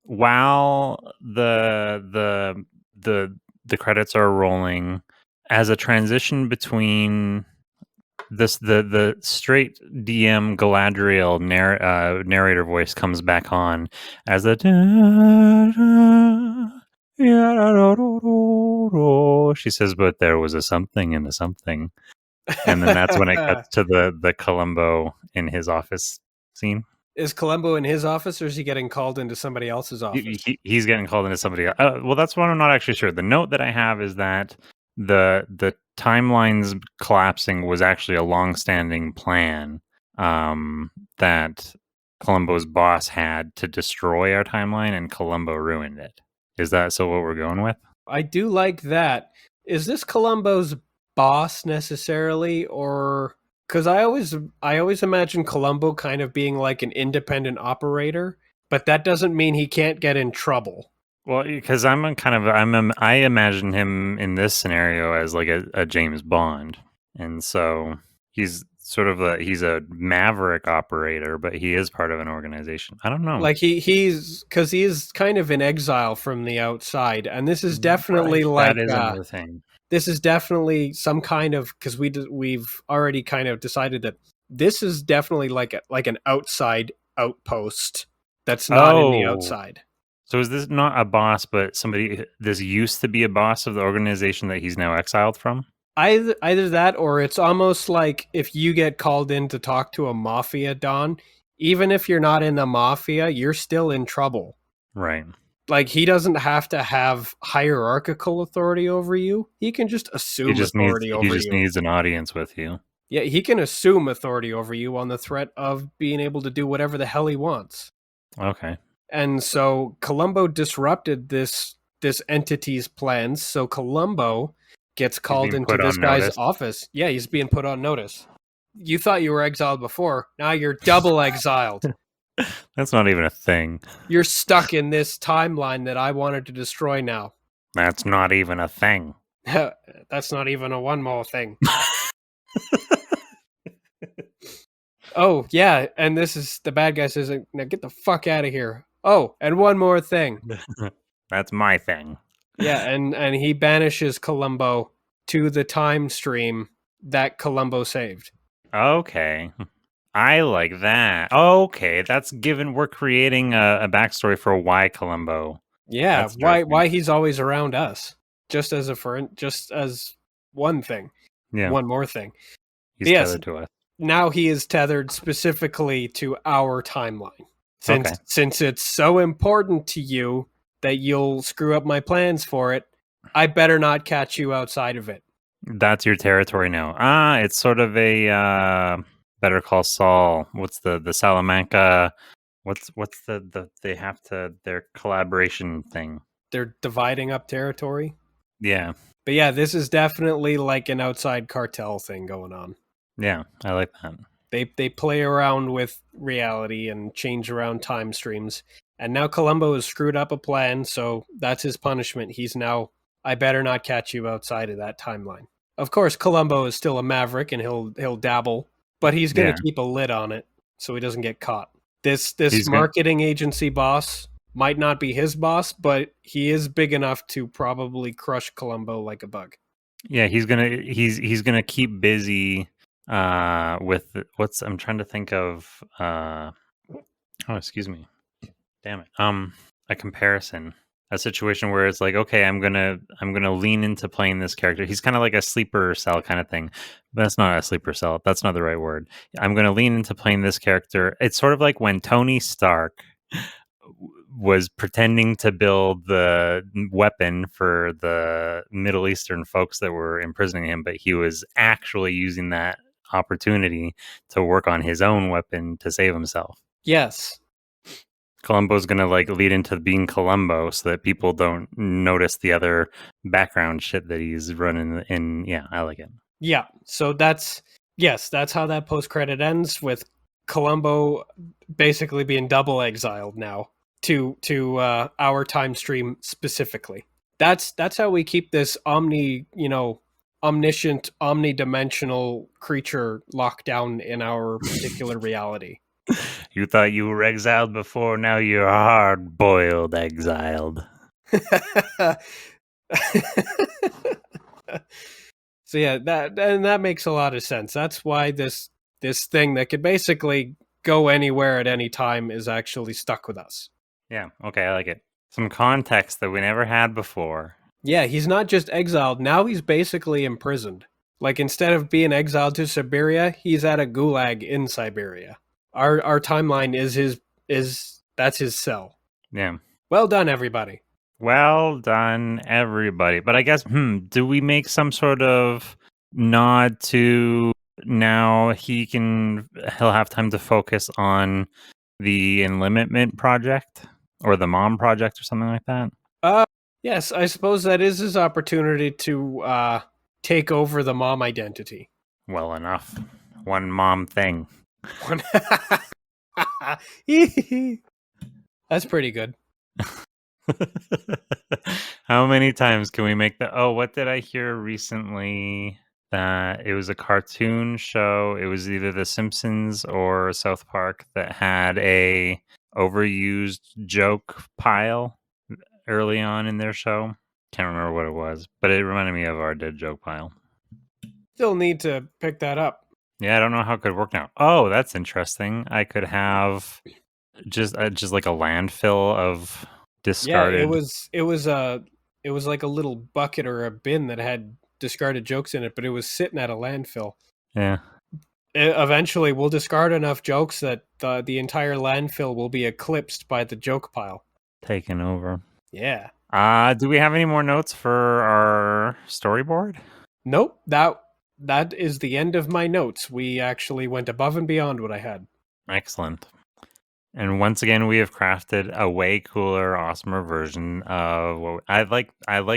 While the credits are rolling, as a transition between the straight DM Galadriel narrator voice comes back on as the she says, but there was a something in the something. And then that's when it cuts to the Columbo in his office scene. Is Columbo in his office, or is he getting called into somebody else's office? He's getting called into somebody else. Well, that's what I'm not actually sure. The note that I have is that the timelines collapsing was actually a long-standing plan that Columbo's boss had to destroy our timeline, and Columbo ruined it. Is that so what we're going with? I do like that. Is this Columbo's boss necessarily, or because I always imagine Columbo kind of being like an independent operator, but that doesn't mean he can't get in trouble. Well, because I imagine him in this scenario as like a James Bond, and so he's sort of he's a maverick operator, but he is part of an organization. I don't know. Like he's because he is kind of in exile from the outside, and this is definitely like that is another thing. This is definitely some kind of, because we've already kind of decided that this is definitely like an outside outpost that's not in the outside. So is this not a boss, but somebody? This used to be a boss of the organization that he's now exiled from? Either that, or it's almost like if you get called in to talk to a mafia don, even if you're not in the mafia, you're still in trouble. Right. Like, he doesn't have to have hierarchical authority over you. He can just assume authority over you. He just needs an audience with you. Yeah, he can assume authority over you on the threat of being able to do whatever the hell he wants. Okay. And so Columbo disrupted this entity's plans. So Columbo gets called into this guy's office. Yeah, he's being put on notice. You thought you were exiled before. Now you're double exiled. That's not even a thing. You're stuck in this timeline that I wanted to destroy now. That's not even a thing. That's not even a one more thing. Oh, yeah, and this is the bad guy says, now get the fuck out of here. Oh, and one more thing. That's my thing. Yeah, and he banishes Columbo to the time stream that Columbo saved. Okay. I like that. Okay, that's given we're creating a backstory for why Columbo. Yeah, That's interesting. why he's always around us? Just as one thing. Yeah, One more thing. he's Yes, tethered to us. now he is tethered specifically to our timeline. Okay. Since it's so important to you that you'll screw up my plans for it, I better not catch you outside of it. That's your territory now. Ah, it's sort of a Better Call Saul. What's the Salamanca? What's the they have to their collaboration thing? They're dividing up territory. Yeah. But yeah, this is definitely like an outside cartel thing going on. Yeah, I like that. They play around with reality and change around time streams. And now Columbo has screwed up a plan, so that's his punishment. He's now, I better not catch you outside of that timeline. Of course, Columbo is still a maverick and he'll dabble, but he's going to keep a lid on it so he doesn't get caught. This marketing agency boss might not be his boss, but he is big enough to probably crush Columbo like a bug. Yeah, he's gonna keep busy with what's I'm trying to think of excuse me. Damn it. A comparison. A situation where it's like, okay, I'm gonna lean into playing this character. He's kind of like a sleeper cell kind of thing. But that's not a sleeper cell. That's not the right word. I'm gonna lean into playing this character. It's sort of like when Tony Stark was pretending to build the weapon for the Middle Eastern folks that were imprisoning him, but he was actually using that opportunity to work on his own weapon to save himself. Yes. Columbo's going to like lead into being Columbo so that people don't notice the other background shit that he's running in. Yeah, I like it. Yeah. So that's how that post-credit ends, with Columbo basically being double exiled now to our time stream specifically. That's how we keep this omniscient, omnidimensional creature locked down in our particular reality. You thought you were exiled before, now you're hard-boiled exiled. So yeah, that makes a lot of sense. That's why this thing that could basically go anywhere at any time is actually stuck with us. Yeah, okay, I like it. Some context that we never had before. Yeah, he's not just exiled, now he's basically imprisoned. Like, instead of being exiled to Siberia, he's at a gulag in Siberia. Our timeline that's his cell. Yeah. Well done, everybody. Well done, everybody. But I guess, do we make some sort of nod to now he'll have time to focus on the Enlimitment project or the Mom project or something like that? Yes, I suppose that is his opportunity to take over the mom identity. Well enough. One mom thing. That's pretty good. How many times can we make that? Oh, what did I hear recently? That it was a cartoon show. It was either The Simpsons or South Park that had a overused joke pile early on in their show. Can't remember what it was, but it reminded me of our dead joke pile. Still need to pick that up. Yeah, I don't know how it could work now. Oh, that's interesting. I could have just like a landfill of discarded. Yeah, it was like a little bucket or a bin that had discarded jokes in it, but it was sitting at a landfill. Yeah. Eventually, we'll discard enough jokes that the entire landfill will be eclipsed by the joke pile. Taken over. Yeah. Do we have any more notes for our storyboard? Nope. That is the end of my notes. We actually went above and beyond what I had. Excellent. And once again, we have crafted a way cooler, awesomer version of what I like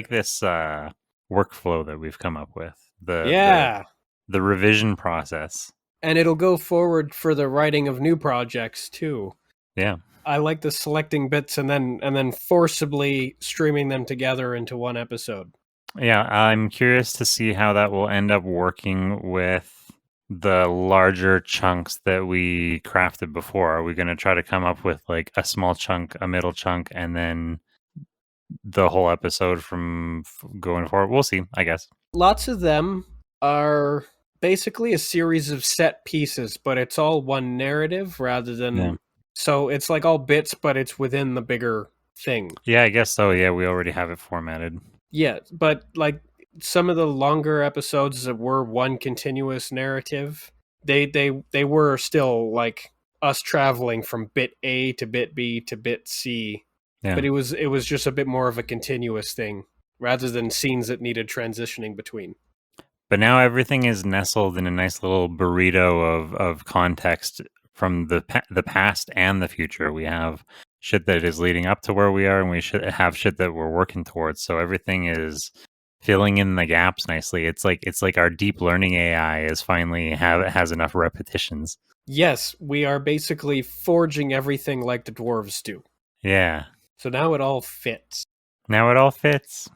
this workflow that we've come up with. The revision process. And it'll go forward for the writing of new projects too. Yeah. I like the selecting bits and then forcibly streaming them together into one episode. Yeah, I'm curious to see how that will end up working with the larger chunks that we crafted before. Are we going to try to come up with like a small chunk, a middle chunk, and then the whole episode from going forward? We'll see, I guess. Lots of them are basically a series of set pieces, but it's all one narrative rather than... Yeah. So it's like all bits, but it's within the bigger thing. Yeah, I guess so. Yeah, we already have it formatted. Yeah, but like some of the longer episodes that were one continuous narrative, they were still like us traveling from bit A to bit B to bit C. Yeah. But it was just a bit more of a continuous thing rather than scenes that needed transitioning between. But now everything is nestled in a nice little burrito of context from the past and the future. We have shit that is leading up to where we are, and we should have shit that we're working towards. So everything is filling in the gaps nicely. It's like our deep learning AI is finally has enough repetitions. Yes, we are basically forging everything like the dwarves do. Yeah. So now it all fits. Now it all fits.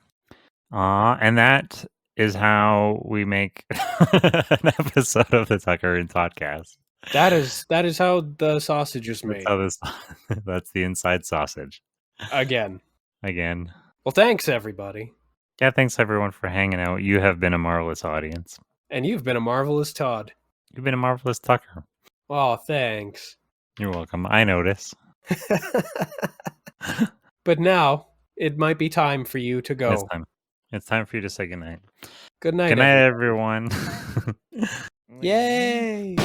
And that is how we make an episode of the Tucker and Toddcast. That is how the sausage is made. That's the inside sausage. Again. Well, thanks everybody. Yeah, thanks everyone for hanging out. You have been a marvelous audience. And you've been a marvelous Todd. You've been a marvelous Tucker. Oh, thanks. You're welcome. I notice. But now it might be time for you to go. It's time for you to say goodnight. Good night. Good night, everyone. Yay!